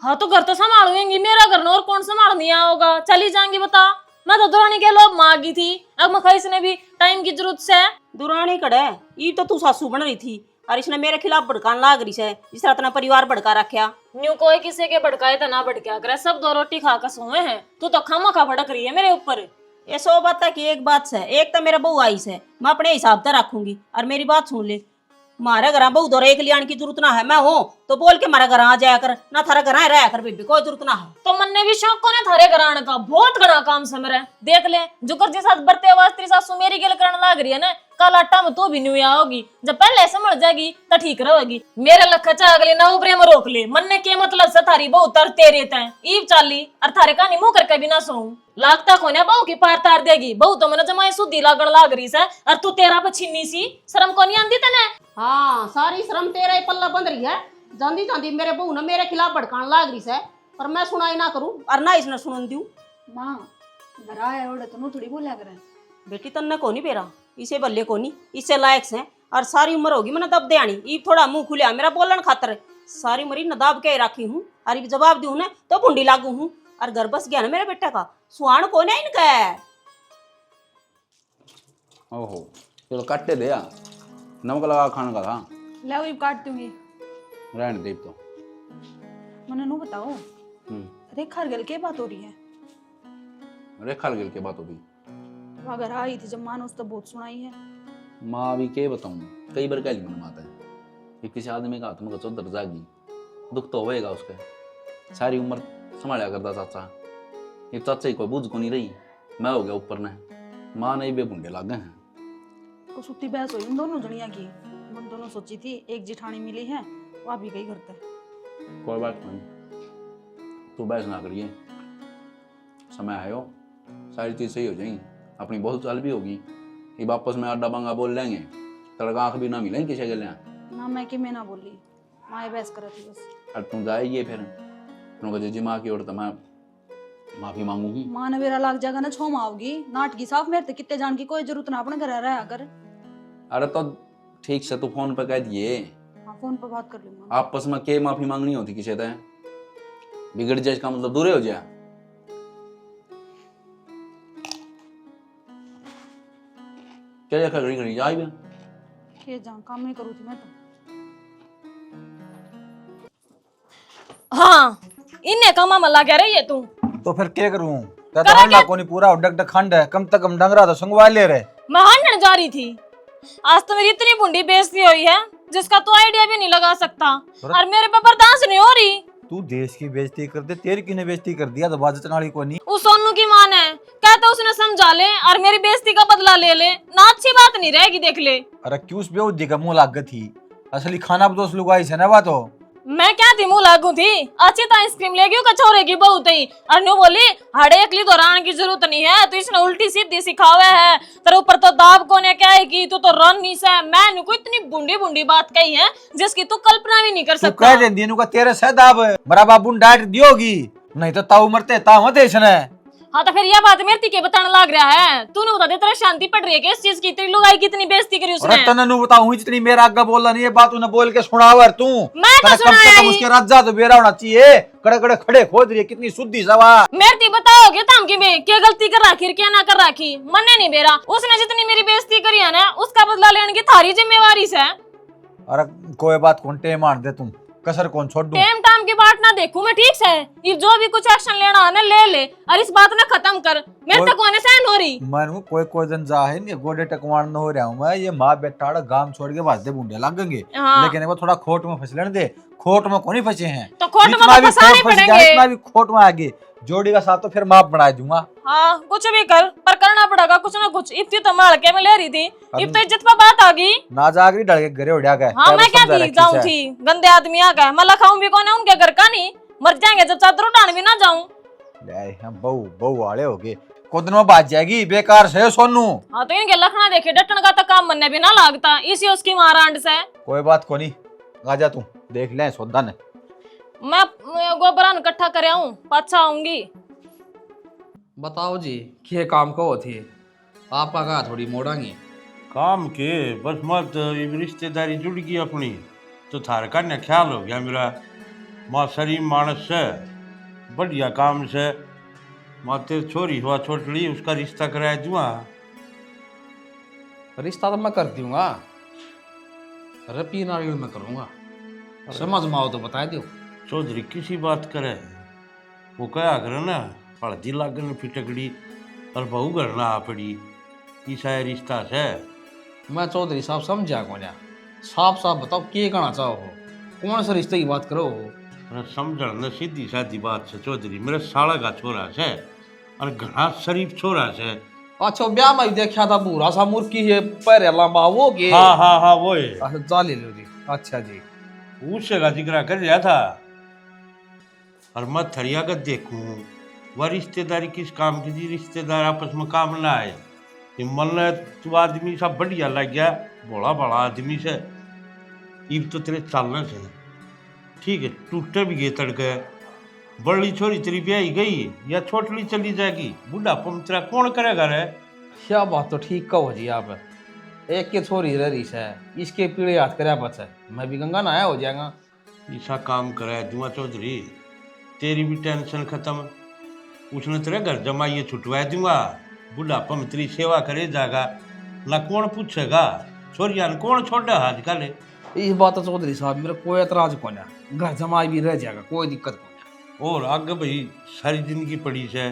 हाँ तो घर तो संभालूंगी, मेरा घर न और कौन संभालनी होगा, चली जाएंगी बता। मैं तो दुरानी के लोग मांगी थी, अब मैं इसने भी टाइम की जरूरत से। दुरानी कड़े ये तो तू सासू बन रही थी, और इसने मेरे खिलाफ भड़कान लाग रही है, इस तरह अपना परिवार भड़का रखा। न्यू कोई किसी के भड़काए तो ना भड़का करे, सब 2 रोटी खाकर सोए हैं, तू तो खामा खा भड़क रही है मेरे ऊपर। ये 100 बात है कि एक बात से, एक तो मेरा बहू आई से, मैं अपने हिसाब से रखूंगी। और मेरी बात सुन ले, मारे घर बहू दौरे एक लियान की जरूरत ना है, मैं हूँ तो बोल के मारा घर आ जाया कर, ना थारा घर रहा कर बेबी, कोई जरूरत ना है। तो मन ने भी शौक को ने थारे घर आने का, बहुत घना काम समरे। देख ले जो कर जी साथ बरते आवाज तेरी सासू मेरी गेल करने लाग रही है ना, कल आटा में तो भी नहीं आओगी, जब पहले समझ जाएगी तो ठीक रहेगी। मेरे लख चा अगले ना उबरे में रोक ले, मन ने के मतलब से थारी बहु तर तेरे तय ईव चाली और थारे कहानी मुंह करके भी ना सोऊं। लागता कोने बहु की पार तार देगी, बहु तो मैंने जमाए सुधी लागण लाग रही से और तू तेरा पे छिन्नी सी शर्म को नहीं आंदी तने। हाँ सारी शर्म तेरा ही पल्ला बंद रही है। जांदी जांदी मेरे बहू ने मेरे खिलाफ भड़कान लाग रही है, पर मैं सुनाई ना करूं और ना इसने सुनन दूं। माँ घर आया ओड़े तो थोड़ी बोलिया करे। बेटी तन्ने को नहीं बेरा, इसे बल्ले को नहीं, इससे लायक से और सारी उम्र होगी मैंने दब दे आनी। ई थोड़ा मुंह खुलिया मेरा बोलन खातर, सारी उम्र नदाब के रखी हूँ और ये जवाब दूं ना तो भुंडी लागू हूँ और घर बस गया ना मेरे बेटे का। सुहान को नहीं इनका है। ओहो चलो काटे दे यार, नमक लगा खाने का था। ले वही काट दूंगी। रहने दे तो। मैंने नो बताओ रेखा गल के बात हो रही है। रेखा गिल के बात होती अगर आई थी जब माँ ने उस तो बहुत सुनाई है। माँ अभी के बताऊं, कई बार कह मन माता है कि किसी आदमी का हाथ में चौधर जागी दुख तो होएगा उसका। सारी उम्र संभाला करता चाचा, ये चाचा ही कोई बुझ को नहीं रही, मैं हो गया ऊपर ने, माँ नहीं बेबुंडे लाग गए हैं। तो सुती बहस हुई उन दोनों जनिया की। मन दोनों सोची थी एक जिठानी मिली है वह भी गई करते। कोई बात नहीं, तू बहस ना करिए, समय है हो, सारी चीज सही हो जाएगी, अपनी बहुत चाल भी होगी। ये वापस में अड्डा बंगा बोल लेंगे, तड़का आंख भी ना मिलेंगे किसी के लिए ना। मैं कि मैं ना बोली, माँ बहस कर रही बस। अब तुम जाएगी फिर तुमको जी माँ की ओर तो मैं माफी मांगू हूँ। माँ ने मेरा लाग जाएगा ना छो माँ होगी नाट की साफ मेरे कितने जान की कोई जरूरत ना अपने घर रहा कर। अरे तो ठीक से तू फोन पे कह दिए, हाँ फोन पर बात कर लूंगा। आपस में के माफी मांगनी होती किसी से, बिगड़ जाए इसका मतलब दूर हो जाए। क्या देखा घड़ी घड़ी जाए भी के जा काम नहीं करूँ थी मैं तो। हाँ इन्हें कमा मला कह रही है तू। तो फिर क्या करूं? तेरा कोनी पूरा डग खंड है, कम से कम डंगरा तो संगवा ले रहे। मैं हारने जा रही थी, आज तो मेरी इतनी बुंडी बेइज्जती हुई है जिसका तो आइडिया भी नहीं लगा सकता और मेरे पे बर्दाश्त नहीं हो रही। तू देश की बेइज्जती कर दे, तेरी किने बेइज्जती कर दिया तो बाजत वाली को नहीं। उस सोनू की मान है, कहता उसने समझा ले और मेरी बेइज्जती का बदला ले ले, ना अच्छी बात नहीं रहेगी देख ले। अरे क्यों उस बेउद्दी का मुंह लाग थी, असली खाना बदोस लुगाई से ना बात हो। मैं क्या थी मुंह लागू थी, अच्छी तो आइसक्रीम लेगी कचौरे की बहुत ही और न्यू बोली हड़े एकली तो रान की जरूरत नहीं है, तो इसने उल्टी सीधी सिखावे है तेरे ऊपर तो दाब को ने क्या है कि तू तो रन नहीं से। मैं को इतनी बुंडी बुंडी बात कही है जिसकी तू कल्पना भी नहीं कर सकता। तू कह दे दिनों का तेरे से दाब बड़ा बाबू डांट दियोगी, नहीं तो ताऊ मरते ताऊ देश ने। हाँ तो फिर यह बात मेरे के बताने लग रहा है, तूने बता दे तेरा शांति पड़ रही है किस चीज की, तेरी लुगाई कितनी बेइज्जती करी उसने। रतन नु बताऊं जितनी मेरा आगे बोलना नहीं, ये बात उन्हें बोल के सुनावर तू। मैं तो सुनाया ही। उसके राजा तो बेरा होना चाहिए, कड़े कड़े खड़े खोद रही है, कितनी शुद्धि सवा। मेरे ती बताओगे ताम की मैं क्या गलती कर राखी क्या ना कर राखी, मन्ने नहीं बेरा। उसने जितनी मेरी बेइज्जती करी है ना उसका बदला लेने की थारी जिम्मेवारी से। अरे कोई बात कौन टे मान दे, तुम कसर कौन छोड़ दूं। टेम टाइम की बात ना देखूं मैं ठीक से, ये जो भी कुछ एक्शन लेना है ना ले ले और इस बात ना खत्म कर, मेरे तक होने से हो रही। मैं कोई दिन जा है नहीं गोडे टकवान न हो रहा हूं मैं, ये माँ बेटा गांव छोड़ के भाजते बूंदे लगेंगे। हाँ। लेकिन वो थोड़ा खोट में फंस लेने दे, खोट में कौन फंसे हैं तो खोट में तो फंसाने पड़ेंगे। इतना भी खोट में आगे जोड़ी का साथ तो फिर माफ बना दूंगा। हाँ कुछ भी कर पर करना पड़ेगा कुछ ना कुछ। इफ्ती तो मार के मैं ले रही थी, इफ तो इज्जत पर बात आ गई ना जागरी डल के घरे उड़ा गए। हाँ मैं क्या थी जाऊं थी, गंदे आदमी आ गए, मैं लखाऊं भी कौन है उनके घर का, नहीं मर जाएंगे जब चादर उठाने भी ना जाऊं। हम बहु वाले हो गए, कुछ दिन में बात जाएगी बेकार से सोनू। हाँ तो इनके लखना देखे डटन का तो काम बनने भी ना लागता, इसी उसकी मारांड से। कोई बात को नहीं, आ जा तू देख ले सौदा ने। मैं गोबरान इकट्ठा कर आऊं पाछा आऊंगी। बताओ जी क्या काम को होती है आपका कहा थोड़ी मोड़ांगी काम के बस मत रिश्तेदारी जुड़ गई अपनी तो थार का न ख्याल हो गया मेरा। माँ शरीफ मानस से बढ़िया काम से माँ तेरी छोरी हुआ छोटली उसका रिश्ता कराया जुआ। रिश्ता तो मैं कर दूंगा, रपी नारियल में करूंगा, समझ में आओ तो बता दो। चौधरी किसी बात करे वो क्या करे ना हल्दी लागन फिटकड़ी और बहू घर ना आ पड़ी, ईसा रिश्ता से। मैं चौधरी साहब समझा कौन, साफ साफ बताओ क्या कहना चाहो हो, कौन सा रिश्ते की बात करो हो। समझण न सीधी सादी बात से चौधरी, मेरे साला का छोरा से और घना शरीफ छोरा से अच्छा ब्याह में भी देखा था बूढ़ा सा मुर्की है पैर लंबा वो के हाँ हाँ हाँ वो है। अच्छा जा ले लो जी। अच्छा जी उससे का जिक्र कर रहा था। और मैं थरिया का देखूं वह रिश्तेदारी किस काम की थी, रिश्तेदार आपस में काम ना आए। ये मन तू आदमी सा बढ़िया लग गया, बड़ा बड़ा आदमी से इब तो तेरे चालना से ठीक है। टूटे भी गए तड़के, बड़ी छोरी तेरी ब्याही गई या छोटली चली जाएगी, बुढ़ापा में तेरा कौन करेगा रे। क्या बात तो ठीक कहो जी आप। एक के छोरी रही है, इसके पीड़े हाथ करे बचा, मैं भी गंगा नहाया हो जाएगा। ऐसा काम करा है जुआ चौधरी, तेरी भी टेंशन खत्म। उसने तेरे घर जमाइए छुटवा दूंगा, बुढ़ापा में तेरी सेवा करे जाएगा, ना कौन पूछेगा। छोरिया ने कौन छोड़ा आजकल। इस बात तो चौधरी साहब मेरा कोई एतराज को ना, घर जमाई भी रह जाएगा, कोई दिक्कत को और आगे भाई सारी जिंदगी पड़ी से।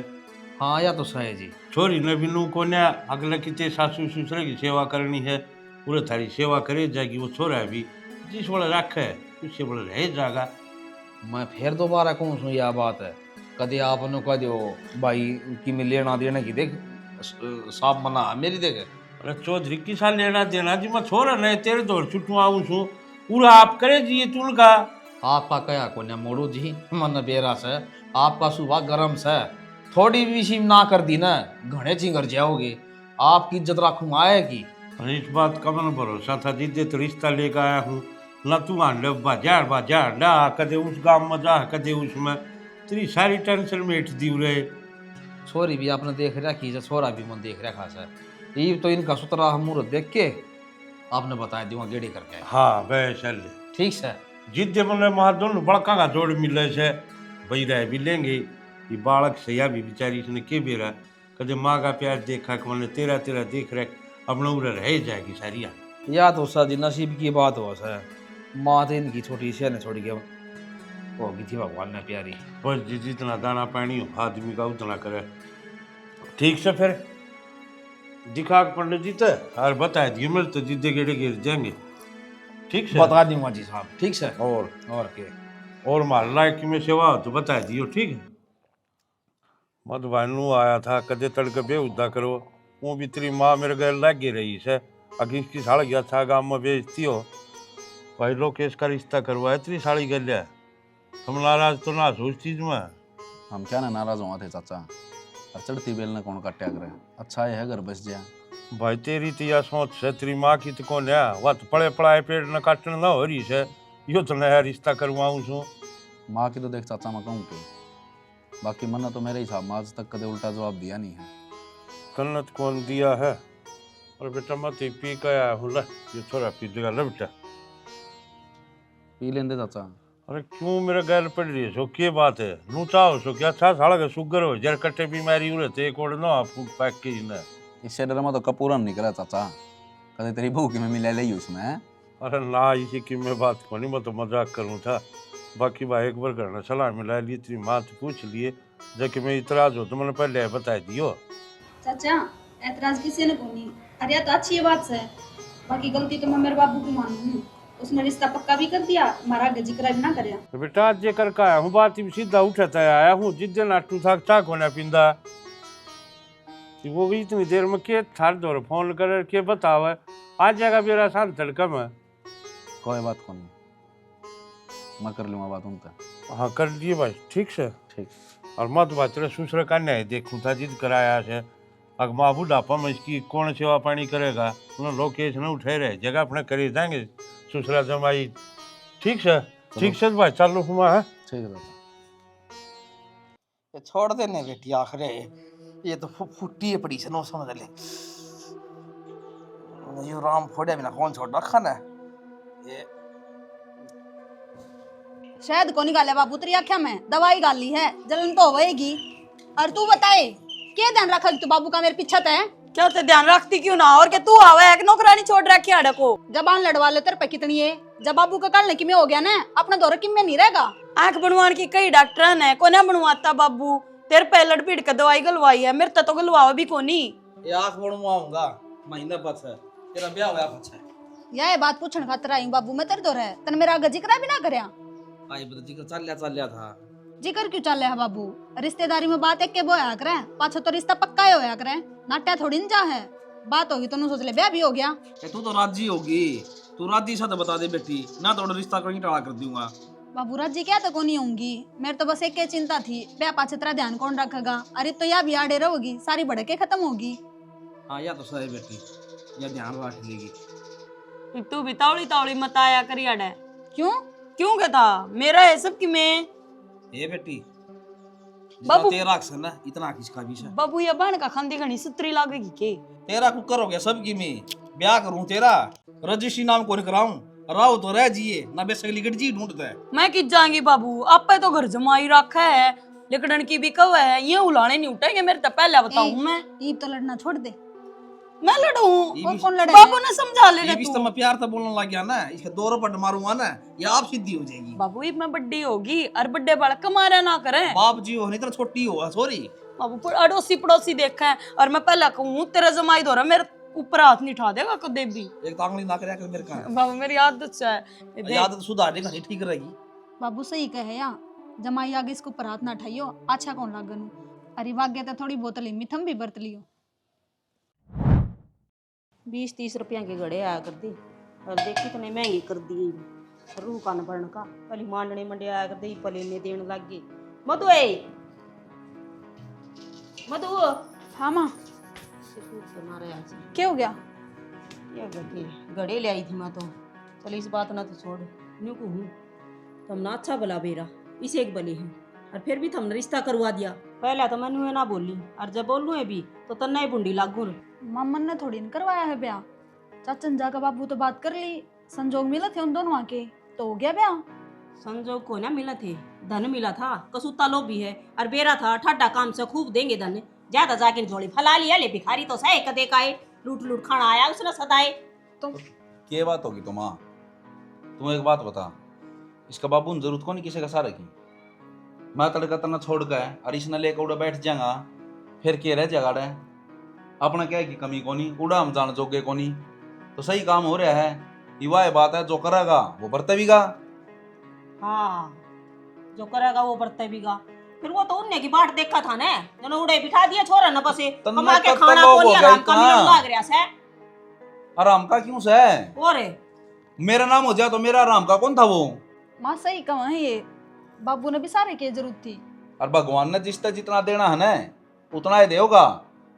हाँ या तो सही जी। छोरी ने बिनू को ना अगले कितने सासू ससुर की सेवा करनी है, पूरे थारी सेवा करे जाएगी। वो छोरा भी जिस बड़े रखे उससे बड़े रह जाएगा। मैं फिर दोबारा कहूँ सुन यह बात है, कदे आपने कह दो भाई कि मैं लेना देना की देख साफ मना मेरी देख। अरे चौधरी किसा लेना देना जी, मैं छोरा नहीं तेरे दौर छुट्टू आऊँ छू, पूरा आप करे जी तुल का। आपका कया को न मोड़ू जी, मन बेरा से आपका सुबह गरम से थोड़ी भी सी ना कर दी ना घने चिंगर जाओगे, आपकी इज्जत राखू आएगी। अरे इस बात का मन भरोसा था जिद्दे तो रिश्ता लेकर आया हूँ, ना तू आंड बाजार डा कदे उस गांव में जा कदे उसमें, तेरी सारी टेंशन मेट दी रहे। छोरी भी आपने देख रहा की, छोरा भी मन देख रहा खासा। ये तो इनका सुतरा मुहूर्त देख के आपने बताया दूंगा गेड़ी करके। हाँ वैसे ठीक है जिद्दे मन वहाँ दोनों बड़का का जोड़ मिले से भाई रह भी लेंगे। ये बालक सया भी बेचारी इसने के बेरा कदे माँ का प्यार देखा कि मैंने तेरा तेरा देख रहा अपने उम्र रह जाएगी सारिया। या तो सर जी नसीब की बात हो सर, माँ तो इनकी छोटी सी ने छोड़ गया होगी थी भगवान ने प्यारी। बस जितना दाना पानी हो आदमी का उतना करे। ठीक से फिर दिखा पंडित जी तो और बता दिए मेरे तो जिद्दे गेड़े गिर जाएंगे। ठीक से बता दूंगा जी साहब। ठीक है और के और मार लायक में सेवा हो तो बता दियो। ठीक है मधुबानू आया था कदे तड़के बेउदा करो, वो भी तेरी माँ मेरे घर लग रही है। अगर इसकी साड़ी गया था गाँव में बेचती हो भाई लोकेश का रिश्ता करवाया तेरी साड़ी गल है, हम नाराज तो ना सोच चीज में। हम क्या ना नाराज हुआ थे चाचा, और चढ़ती बेल ने कौन काटा करे, अच्छा है घर बस जा। भाई तेरी तो यह सोच है, तेरी माँ की तो कौन है, वह तो पड़े पड़ाए पेड़ न काटने ना हो रही है, यो तो नया रिश्ता करवाऊँ सू। माँ की तो देख चाचा मैं कहूँ के, बाकी मना तो मेरे हिसाब में आज तक कदे उल्टा जवाब दिया नहीं है। कन्नत कौन दिया है। और बेटा मत ही पी गया हूँ, ये थोड़ा पी देगा ल बेटा। पी लेंदे चाचा। अरे क्यों मेरे गैल पड़ रही है सो क्या बात है, नू चाहो सो क्या अच्छा साड़ा का शुगर हो जर कट्टे बीमारी हो रहे एक और ना फूड पैकेज न। इससे डर में तो कपूरन निकला चाचा, कदे तेरी बहू की मैं मिला ली उसमें। अरे ना इसी की मैं बात को नहीं, मैं तो मजाक करूँ था। बाकी भाई एक बार करना सलाह मिला लिए तेरी माँ से पूछ लिए, जबकि मैं इतराज हो तो मैंने पहले बता दियो। चाचा ऐतराज किसी ने कोनी, अरे तो अच्छी बात है, बाकी गलती तो मैं मेरे बाबू की मानू, उसने रिश्ता पक्का भी कर दिया, हमारा आगे जिक्र भी ना करया। तो बेटा आज जे कर आया हूँ बात ही सीधा उठाता आया हूँ, जिस दिन आटू था चाक होना पिंदा वो भी इतनी देर में के थार दौर फोन कर के बतावे आ जाएगा मेरा शान तड़का में। कोई बात को नहीं, मैं कर लूँगा बात उनका। हाँ कर दिए भाई ठीक से। ठीक। और मत बात तेरे ससुर का न्याय देखूँ था जिद कराया से, अगर माँ बुढ़ापा में इसकी कौन सेवा पानी करेगा, उन्हें लोग केस न उठे रहे जगह अपने करे जाएंगे ससुरा जमाई। ठीक से भाई चलो हुआ है। ठीक है चाचा। छोड़ देने बेटी आखिर ये तो फुट्टी है पड़ी से नो समझ ले, यो राम फोड़े बिना कौन छोड़ रखा ना ये। शायद को निकाले बाबू तेरी आख्या में दवाई गाली है, जलन तो होएगी। और तू बताए क्या ध्यान रखा तू बाबू का मेरे पीछे है? क्या ते ध्यान रखती क्यों ना, और क्या तू आवे एक नौकरानी छोड़ रखी आड़े को। जबान लड़वा ले तेरे पे कितनी है, जब बाबू का काल की में हो गया ना अपना दौर की में नहीं रहेगा। आंख बनवान की कई डॉक्टर ने को ना बनवाता बाबू, तेरे पे लड़ पीट के दवाई गलवाई है, मेरे तो गलवावे भी कोनी। ये आंख बनवाऊंगा महीना पछे तेरा ब्याह होया पछे। ये बात पूछण खातिर आई बाबू मैं तेरे दौर है, तने मेरा आगे जिक्र भी ना करया। आई बता जिक्र चल लिया था जिक्र क्यों चल है बाबू? रिश्तेदारी में बात एक के बोया करे, पाछो तो रिश्ता पक्का ही होया करे। नाट्या थोड़ी न जा है। बात होगी तो सोच ले ब्याह भी हो गया। तू तो राजी होगी, तू राजी सा तो बता दे बेटी, ना तो रिश्ता कहीं टाला कर दूंगा। बाबू राजी क्या तो कोनी होंगी, मेरे तो बस एक ही चिंता थी, ब्याह पाछे तेरा ध्यान कौन रखेगा? अरे तो या भी आड़े रहोगी, सारी भड़के खत्म होगी। हाँ या तो सही बेटी, या ध्यान रख लेगी। तू भी तावड़ी तावड़ी मत आया करी अड़े। क्यों? क्यों कहता मेरा है सब की मैं ए बेटी, बाबू तेरा अक्सर ना इतना किसका भी है। बाबू ये बहन का खांदी घनी सुतरी लागेगी के? तेरा कुकर हो गया सबकी, मैं ब्याह करूं तेरा, रजिस्ट्री नाम को कराऊं, राव तो रह जिए ना बेसक लिकट जी ढूंढता है। मैं किस जाएंगी बाबू, आपे तो घर जमाई रखा है, लिकड़न की भी कव है, ये उलाने नहीं उठेंगे मेरे तो पहले बताऊं मैं। ईब तो लड़ना छोड़ दे। मैं लड़ूं? और कौन लड़े? बाबू ने समझा लेना ये तू। तो मैं प्यार तो बोलने लग गया ना, इसके दो रपट मारूंगा ना, ये आप सीधी हो जाएगी। बाबू मैं बड्डी होगी और बड्डे बालक कमारा ना करें। बाप जी हो नहीं तो छोटी हो, सॉरी। बाबू अड़ोसी पड़ोसी देखा है और मैं पहले कहूँ तेरा जमाई दो रहा मेरे ऊपर हाथ नहीं उठा देगा कदे भी। एक तांगली ना करे मेरे का। बाबू मेरी आदत से है। आदत सुधारने का नहीं ठीक रहेगी। बाबू सही कहे या, जमाई आगे इसको पर हाथ ना ठाइयो, अच्छा कौन लागनु। अरे वाग्य तो थोड़ी बोतल मिथम भी बरत लियो। 20-30 रुपया के गड़े आया कर दी और देखी तो नहीं महंगी कर दी। रूह का न भरण का पहले मांडने मंडे आया कर दी, पले ने देने लग गए। मधु है मधु। हाँ माँ, बना रहे आज क्या हो गया? ये गड़े ले आई थी मैं तो। चल इस बात ना तो छोड़, न्यू को हूँ तुम ना अच्छा भला बेरा इसे एक बले है और फिर भी तुमने रिश्ता करवा दिया। पहले तो मैंने ना बोली और जब बोलू है भी तो तन्ना ही बुंडी लागू। मामन ने थोड़ी न करवाया है ब्याह, चाचन जाकर बाबू तो बात कर ली, संजोग मिले थे उन दोनों आके तो हो गया ब्याह। संजोग को ना मिला थे, धन मिला था, कसूता लो भी है और बेरा था ठाडा काम से खूब देंगे धन, ज्यादा जाके झोली फैला लिया। ले भिखारी तो सही कदे का लूट लूट खाना आया उसने सदाए। तो क्या बात होगी? तो माँ तुम एक बात बता, इसका बाबू ने जरूरत को नहीं किसी का सारा की। मैं तड़का तना छोड़ गए और इसने लेकर उड़ा बैठ जाएगा, फिर क्या रह जाएगा रे? अपना क्या है की कमी कोनी, उड़ा हम जान जोगे कोनी, तो सही काम हो रहा है। युवा बात है, जो करेगा वो बरतेगा। हाँ जो करेगा वो बरतेगा। फिर वो तो उनने की बाट देखा था ना, जो उड़े बिठा दिया छोरा न बसे कमा के खाना को नहीं आराम का मिलन लाग रहा से। आराम का क्यों से? और मेरा नाम हो जाए तो मेरा आराम का कौन था वो? माँ सही कहा है ये, बाबू ने भी सारे की जरूरत थी। और भगवान ने जिससे जितना देना है ना उतना ही देगा,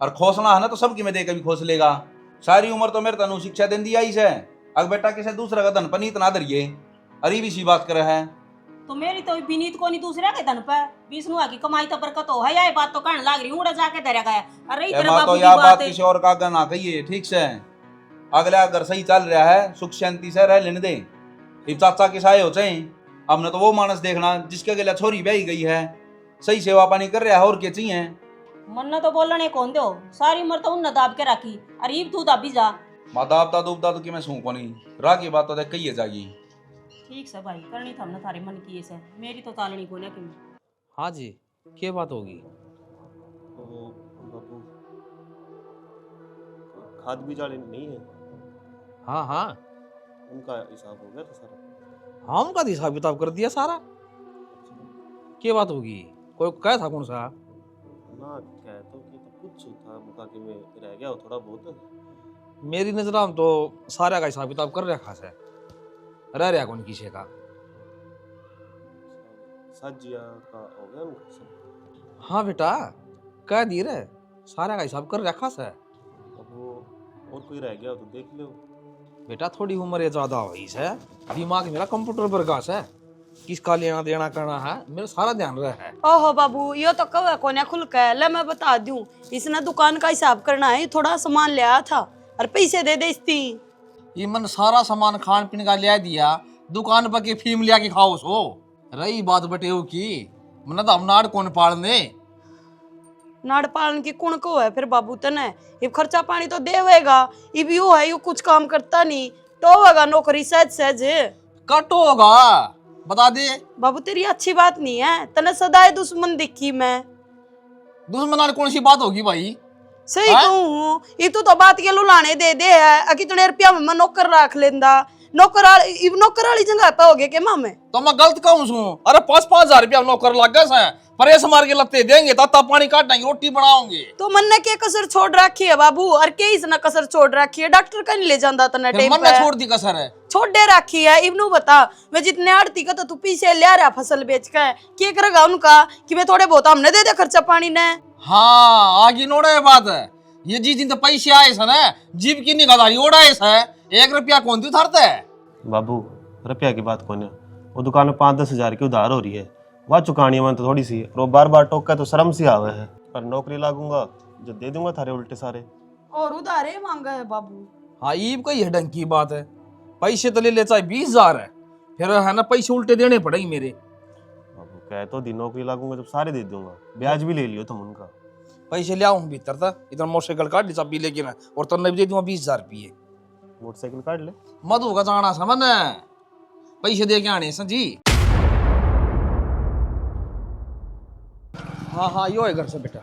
और खोसना है ना तो सबकी में दे कभी खोस लेगा। सारी उम्र तो मेरे तनु शिक्षा दे दिया इसे, अगर बेटा किसी दूसरा का धन पनीत ना दरिए, अरे भी सी बात करे है। तो मेरी तो विनीत को नहीं दूसरे के धन पे विष्णु की कमाई तो बरकत हो है। ये बात तो कहने लाग रही उड़ा जाके धरा गया। अरे इधर बाबू तो की यह बात बात है। किसी और का आगे ना कहिए, ठीक से। अगला अगर सही चल रहा है सुख शांति से रह लेने दे। इब चाचा के साए हो चाहे, हमने तो वो मानस देखना जिसके गला छोरी ब्याही गई है, सही सेवा पानी कर रहा है, और क्या चाहिए? मन तो बोलने कौन दो, सारी उम्र तो उन दाब के रखी और ईब तू दाबी जा। माँ दाबता दुबता तो कि मैं सूं को नहीं राह की बात तो देख कही जागी। ठीक से भाई करनी था हमने थारे मन की से, मेरी तो तालनी को ना कि। हाँ जी, क्या बात होगी? बाबू खाद बीज वाले नहीं है, हाँ हाँ, उनका हिसाब हो गया था सारा। हाँ उनका हिसाब किताब कर दिया सारा। क्या बात होगी? कोई क्या था कौन सा? ना कह तो कि तो कुछ था मुका के में रह गया हो थोड़ा बहुत। मेरी नजर में तो सारा का हिसाब किताब कर रखा है, रह रहा कौन किसी का। साजिया का हो गया उनका सब। हाँ बेटा, कह दी रे, सारा का हिसाब कर रखा है। अब वो और कोई रह गया हो तो देख लो। बेटा थोड़ी उम्र ये ज्यादा हुई है, दिमाग मेरा कंप्यूटर पर गास है, किसका लेना देना करना है मेरा सारा ध्यान रहा है। ओहो बाबू यो तो कव कोने खुल के ले मैं बता दूं, इसने दुकान का हिसाब करना है, थोड़ा सामान ले आया था और पैसे दे दे इसती। ये मन सारा सामान खान पीने का ले दिया, दुकान पर के फीम लिया के खाओ सो। रही बात बटेव की, मन तो हम नाड़ कौन पालने। नाड़ पालन की कुण को है फिर बाबू तने, ये खर्चा पानी तो देवेगा, इब यू है यू कुछ काम करता नहीं तो होगा नौकरी सहज सहज कट होगा बता दे। बाबू तेरी अच्छी बात नहीं है, तने सदाए दुश्मन दिखी मैं। दुश्मन कौन सी बात होगी भाई? सही कहूँ ये तो बात के लुलाने दे है, कितने रुपया में नौकर रख लेंदा, नौकर वाली जगह पे हो गए के मामे। तो मैं गलत कहूं सू? अरे 5-5 हजार रुपया नौकर लग गए से, परेस मार के लत्ते देंगे, ताता पानी काटेंगे, रोटी बनाओगे। तो मन ने के कसर छोड़ रखी है बाबू, और के इसने कसर छोड़ रखी है? डॉक्टर का नहीं ले जाता तने फिर टाइम मन पे ने छोड़ दी कसर है। छोड़ दे रखी है। इब्नू बता, मैं जितने आड़ती का तो तू पीछे ले रहा फसल बेच के, के करेगा उनका कि मैं थोड़े बहुत हमने दे दे खर्चा पानी ने। हाँ आगे नोड़े बात है, ये जी दिन तो पैसे आए सन जीव की निगाहदारी ओढ़ाए है, 1 रुपया कौन तू उतारता है? बाबू रुपया की बात कौन है, वो दुकान में 5-10 हजार की उधार हो रही है, वह चुकानी मन तो थोड़ी सी है, और वो बार बार टोका तो शर्म सी आवे है। पर नौकरी लागूंगा जो दे दूंगा थारे उल्टे सारे। और उधारे मांगा है बाबू। हाँ ईब का यह ढंग की बात है, पैसे तो ले ले चाहे 20 हजार है, फिर है ना पैसे उल्टे देने पड़ेंगे मेरे। बाबू कह तो दी नौकरी लागूंगा जब सारे दे दूंगा, ब्याज भी ले लियो तुम उनका। पैसे ले आऊँ भीतर था, इधर मोटरसाइकिल काट ली चाबी लेके ना, और तन्ने भी दे दूंगा 20 हजार रुपये। मोटरसाइकिल काट ले। मधु का जाना समझ पैसे दे के आने संजी। हाँ हाँ यो है घर से बेटा।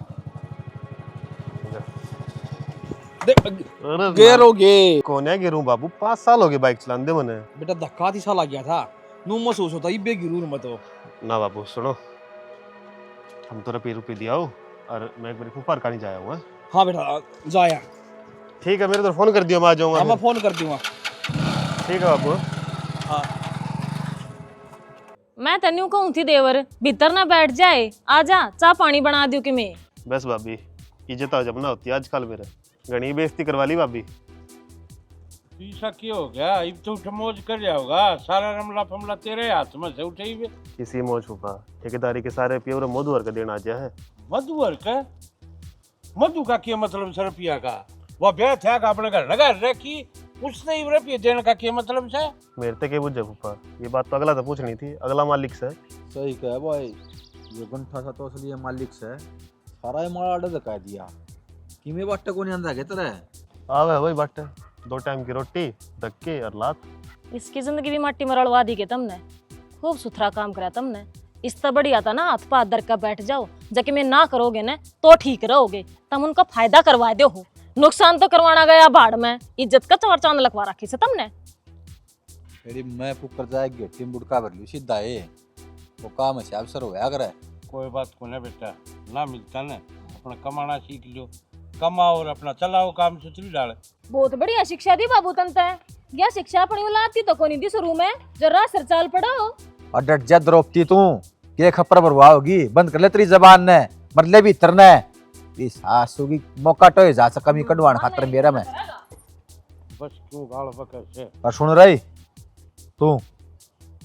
गिरोगे कौन है गिरूं बाबू, 5 साल हो गए बाइक चलाने दे मने। बेटा धक्का थी सा लग गया था, नू महसूस होता इबे गिरूर मत हो। ना बाबू सुनो, हम तो रुपये दिया हो, और मैं एक बार फुफार का नहीं जाया हुआ। हाँ बेटा जाया। ठीक है, मेरे तो फोन कर दियो, मैं आ जाऊंगा। हाँ मैं फोन कर दूंगा। ठीक है बाबू। हाँ मैं तन्यू कहूँ थी देवर भीतर ना बैठ जाए, आजा चाह पानी बना दियो कि मैं। बस भाभी इज्जत जब ना होती है आजकल, मेरे घनी बेइज्जती करवा ली भाभी। ऐसा क्यों हो गया? अब तो उठ मौज कर जाओगा, सारा रमला फमला तेरे हाथ में से उठे ही। किसी मौज फूफा, ठेकेदारी के सारे प्योर मधुवर का देना आ है। मधुवर का? मधु का क्या मतलब सर रुपया का? वो ब्याह था का अपने घर लगा रखी, उसने ही रुपये देने का क्या मतलब है? मेरे तक बुझे फूफा, ये बात तो अगला तो पूछनी थी, अगला मालिक से। सही कह भाई, ये घंटा सा तो असली मालिक से सारा माल आडे धका दिया कि मैं बट्टे को नहीं अंदा के तरह आवे वही बट्टे, 2 टाइम की रोटी, धक्के और लात। इसकी जिंदगी भी माटी में रलवा दी के तुमने, खूब सुथरा काम करा तुमने। इस तरह बढ़िया था ना हाथ पाथ दर का बैठ जाओ, जाके मैं ना करोगे ना तो ठीक रहोगे, तुम उनका फायदा करवा दो हो, नुकसान तो करवाना गया भाड़ में, इज्जत का चौर चांद लखवा रखी से तुमने। मेरी मैं पुकर जाएगी टीम बुड़का भर लू सीधा है, वो काम है अवसर होया करे। कोई बात को ना बेटा, ना मिलता ना अपना कमाना सीख लो, कमाओ और अपना चलाओ काम सुथरी डाल। बहुत बढ़िया शिक्षा दी बाबू तंते, या शिक्षा अपनी लाती तो कोनी दी शुरू में, जरा सर चाल पड़ो। और डट जा द्रौपदी तू, के खपर बर्बाद होगी, बंद कर ले तेरी जबान ने, मरले भी तरने इस आंसू की मौका तो जा सका कमी कढवाण खातर मेरा में। बस क्यों गाल बकर से? और सुन रही तू,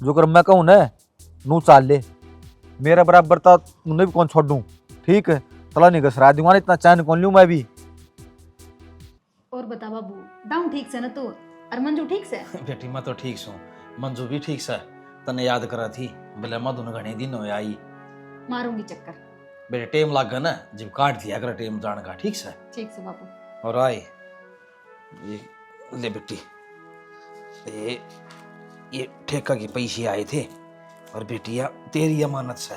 जो कर मैं कहूं ना नू चाल ले, मेरा बराबर था उन्हें भी कौन छोड़ दूं, ठीक है? तला नहीं घसरा दूंगा, इतना चैन कौन लूं मैं भी। और बता बाबू, डाउन ठीक से ना तू, और मंजू ठीक से? बेटी मैं तो ठीक छूं, मंजू भी ठीक से, तने याद करा थी बोले मधु ने घने दिन हो आई। मारूंगी चक्कर। बेटे टेम लाग गया ना, जब काट दिया अगर टेम जान का, ठीक से? ठीक से बाबू। और आए ये ले बेटी, ये ठेका के पैसे आए थे, और बेटिया तेरी अमानत से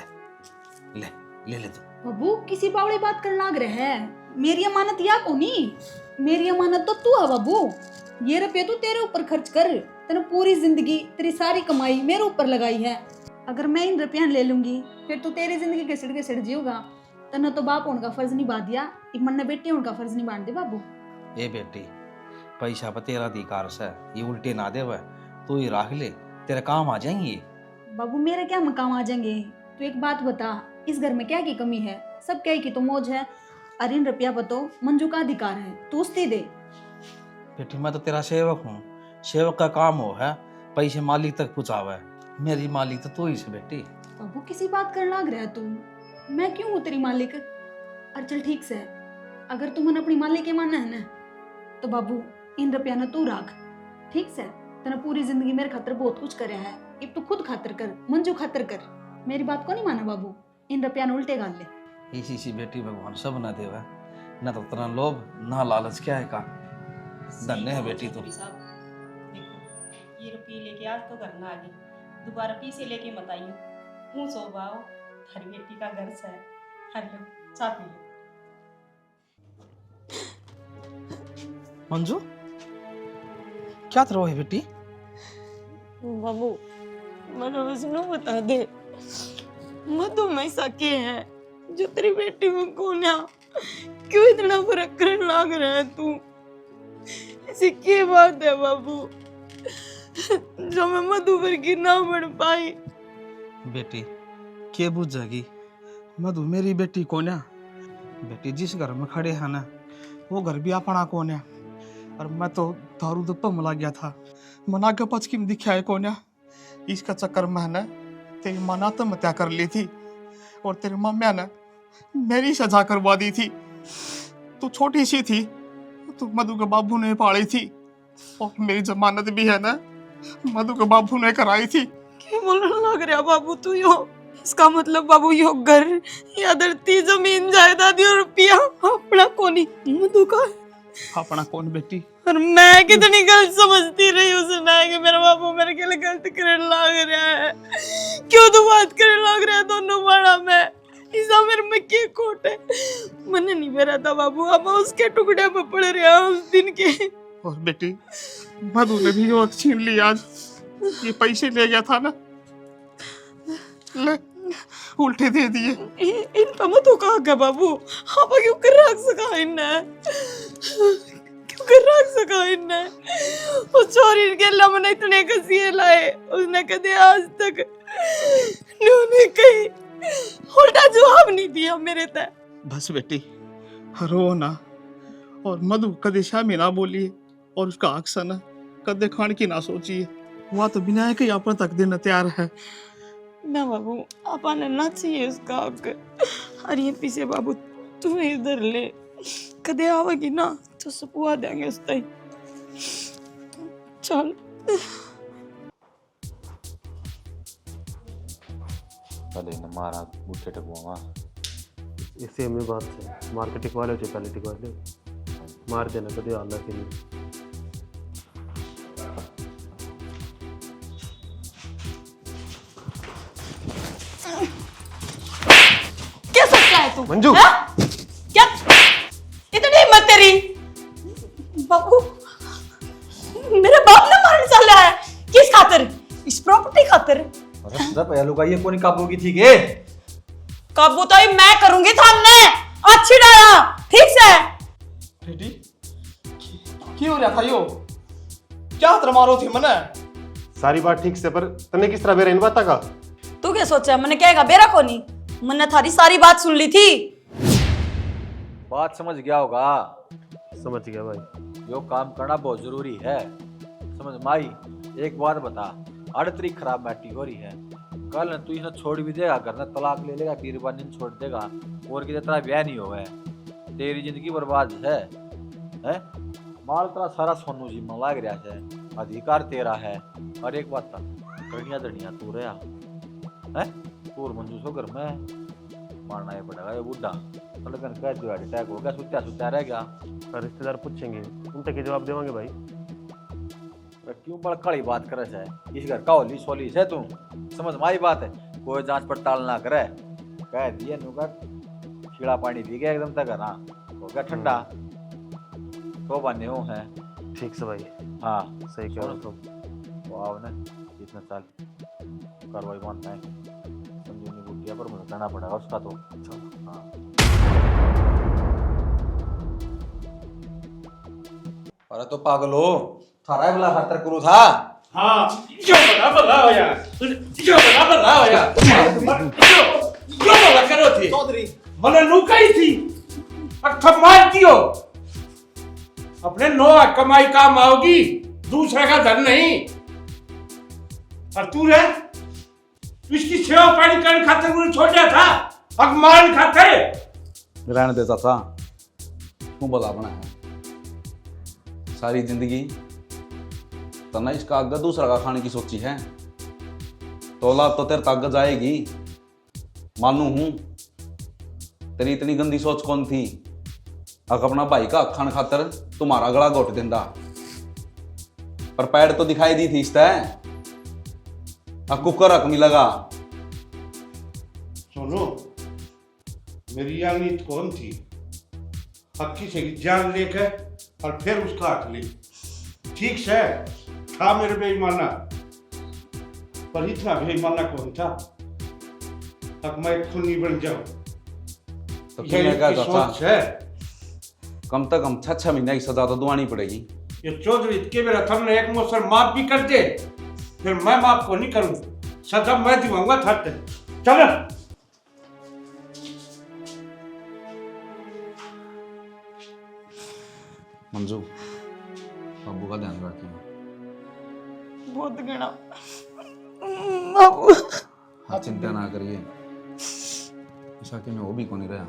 ले ले ले तू। बाबू किसी बावड़ी बात करना लग रहा है, मेरी अमानत या कोनी, मेरी अमानत तो तू है बाबू। ये रुपये तू तेरे ऊपर खर्च कर, तेने पूरी जिंदगी तेरी सारी कमाई मेरे ऊपर लगाई है, अगर मैं इन रुपया ले लूंगी फिर तू तेरी जिंदगी के सिड़ जीऊगा। तने तो बाप होने का फर्ज निभा दिया, एक मन ने बेटी होने का फर्ज निभा दे बाबू। ए बेटी पैसा पर तेरा अधिकार से, ये उल्टे ना दे, तू ही राख ले, तेरे काम आ जाएंगे। बाबू मेरे क्या मकाम आ जाएंगे? तू एक बात बता, इस घर में क्या की कमी है? सब क्या की तो मौज है, और इन रुपया बतो मंजू का अधिकार है, तू उससे दे। बेटी मैं तो तेरा सेवक हूँ, सेवक का काम हो है पैसे मालिक तक पहुँचावे, मेरी मालिक तो तू ही से बेटी। बाबू किसी बात कर लग रहा है तू, मैं क्यों हूँ तेरी मालिक? और चल ठीक से, अगर तू मन अपनी मालिक के माना है ना, तो बाबू इन रुपया ना तू राख, ठीक से? तने पूरी जिंदगी मेरे खातर बहुत कुछ करे है, अब तू खुद खातर कर, मंजू खातर कर, मेरी बात को नहीं माना बाबू, इन रुपया ने उल्टे गाल ले। इसी सी बेटी भगवान सब ना देवा, ना तो उतना लोभ ना लालच, क्या है का धन्य है बेटी तू। ये रुपये लेके आज तो घर ना आ गई, दोबारा पीछे लेके मत आइयो, हूँ सो बाओ थारी बेटी का घर से। हेलो चाय पी लो। मंजू क्या तरह है बेटी? बाबू मेरा बस नो बता दे, मधु में सके है जो तेरी बेटी में कौन है, क्यों इतना फर्क करने लग रहा है तू? ऐसी क्या बात है बाबू जो मैं मधु पर की ना बढ़ पाई? बेटी के बुझ जाएगी, मधु मेरी बेटी कौन है? बेटी जिस घर में खड़े हैं ना वो घर भी अपना कौन है? और मैं तो दारू दुप्पा मला गया था, मना के पच की दिखा है कौन है? इसका चक्कर में ना तेरी माँ ने आत्महत्या कर ली थी और तेरी मम्मी ने मेरी सजा करवा दी थी। तू छोटी सी थी तो मधु के बाबू ने पाली थी और मेरी जमानत भी है ना मधु के बाबू ने कराई थी। क्या बोलने लग रहा बाबू तू? यो इसका मतलब बाबू यो घर या धरती जमीन जायदाद और रुपया अपना कोनी मधु का है? अपना कौन बेटी? और मैं कितनी गलत समझती रही उसने कि मेरा बाबू मेरे के लिए गलत करने लग रहा है। क्यों तू बात करने लग रहा है दोनों बड़ा में? इसा मेरे में क्या खोट है? मैंने नहीं मेरा था बाबू, अब उसके टुकड़े पे पड़ रहे उस दिन के। और बेटी मधु ने भी वो छीन लिया, आज ये पैसे ले गया था ना, ले उल्टे दे दिए। इन पे मत कहा गया बाबू, हाँ क्यों कर रख सका इनने, क्यों कर रख सका इनने? उस चोरी के लमन इतने कसिए लाए, उसने कदे आज तक उन्होंने कहीं उल्टा जवाब नहीं दिया मेरे तक। बस बेटी रो ना, और मधु कदे शामी ना बोलिए और उसका अक्सर ना कदे खान की ना सोचिए, वह तो बिना के अपन तक देना तैयार है ना बाबू, अपन ना चाहिए उसका हक। अरे ये पीछे बाबू तुम्हें इधर ले, कदे आवेगी ना तो सपुआ देंगे उस तई। चल पहले न मारा बूटे टकवा इससे हमें बात है, मार के टिकवा लो, पहले टिकवा लो, मार देना कदे अल्लाह के लिए। क्या सोचता है तू मंजू, हा? क्या इतनी हिम्मत तेरी? बाबू मेरे बाप ने मारने चला है, किस खातिर? इस प्रॉपर्टी खातिर। अरे सदा पहलू का ये कौन काबू की थी के? काबू तो ही मैं करूंगी थाने, अच्छी डाला ठीक से। बेटी क्यों हो रहा था यो? क्या हाथ मारो थे मने? सारी बात ठीक से, पर तने किस तरह बेरा इन बात का? तू क्या सोचा मैंने कहेगा बेरा को नहीं? मैंने थारी सारी बात सुन ली थी। बात समझ गया होगा, समझ गया भाई। जो काम करना बहुत जरूरी है, समझ माई। एक बात बता, अड़तरी खराब बैठी हो रही है, कल न तू इन्हें छोड़ भी देगा, घर में तलाक ले लेगा, फिर बार छोड़ देगा और किसी तरह ब्याह नहीं होगा, तेरी जिंदगी बर्बाद है, हैं? माल तेरा सारा सोनू जी में लाग रहा है, अधिकार तेरा है। और एक बात था, कड़िया दड़िया तू रहा है, तू और मंजू सो घर में मारना ही पड़ेगा ये बुढ़ा। लगन कह दिया अटैक हो गया, सुत्या सुत्या रह गया। और रिश्तेदार पूछेंगे, उन तक के जवाब देवांगे भाई। क्यों बड़ा कड़ी बात करे है? इस घर का होली सोली है तू, समझ मारी बात है। कोई जांच पड़ताल ना करे, कह दिया नुका खीड़ा पानी पी गया एकदम तक ना हो गया ठंडा, तो बने हो है। ठीक से भाई, हाँ सही कह रहा तुम। तो आओ ना, इतना साल कार्रवाई मानता है, संजीवनी बुटिया पर मुझे करना पड़ेगा उसका तो। हाँ अरे तो पागल हो, थारा ही बला खातर करू था। हाँ जो बड़ा होया, जो बड़ा होया, जो बड़ा करो थी चौधरी मने लुकाई थी, अक्था मार दियो। अपने नो कमाई काम आओगी, दूसरे का धन नहीं। और तू रे, तू इसकी सेवा पानी करने खातिर मुझे छोड़ दिया था, अब मान खातिर। रहने दे चाचा, तू बता बना है सारी जिंदगी तना इसका आगे दूसरा का खाने की सोची है, तो औलाद तो तेरे तक जाएगी। मानू हूं तेरी इतनी गंदी सोच कौन थी, अगर अपना भाई का खान खातर तुम्हारा गला घोट देंदा, पर पैर तो दिखाई दी थी इस कुकर हक मिलेगा। सुनो, मेरी यानी कौन थी, हक्की से जान लेकर और फिर उसका हाथ ली, ठीक से था मेरे बेईमाना। पर इतना भी माना कौन था अब मैं खूनी बन जाऊं तो फिर मैं क्या ये चाचा सोच है कम से कम 6 महीने की सजा तो दुआनी पड़ेगी। ये चौधरी के मेरा तुमने एक मौसम माफ भी कर दे फिर मैं माफ को नहीं करूं सजा मैं दिवाऊंगा थाते चलो मंजू बाबू का ध्यान रखिए। बहुत घना हाँ चिंता ना करिए ऐसा कि मैं वो भी कौन रहा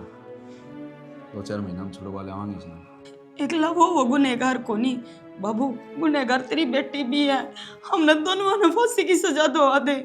2-4 महीना में छुड़वा ले आवांगे इसने। एकला वो गुनहगार को नहीं बाबू गुनहगार तेरी बेटी भी है हमने दोनों ने फांसी की सजा दवा दे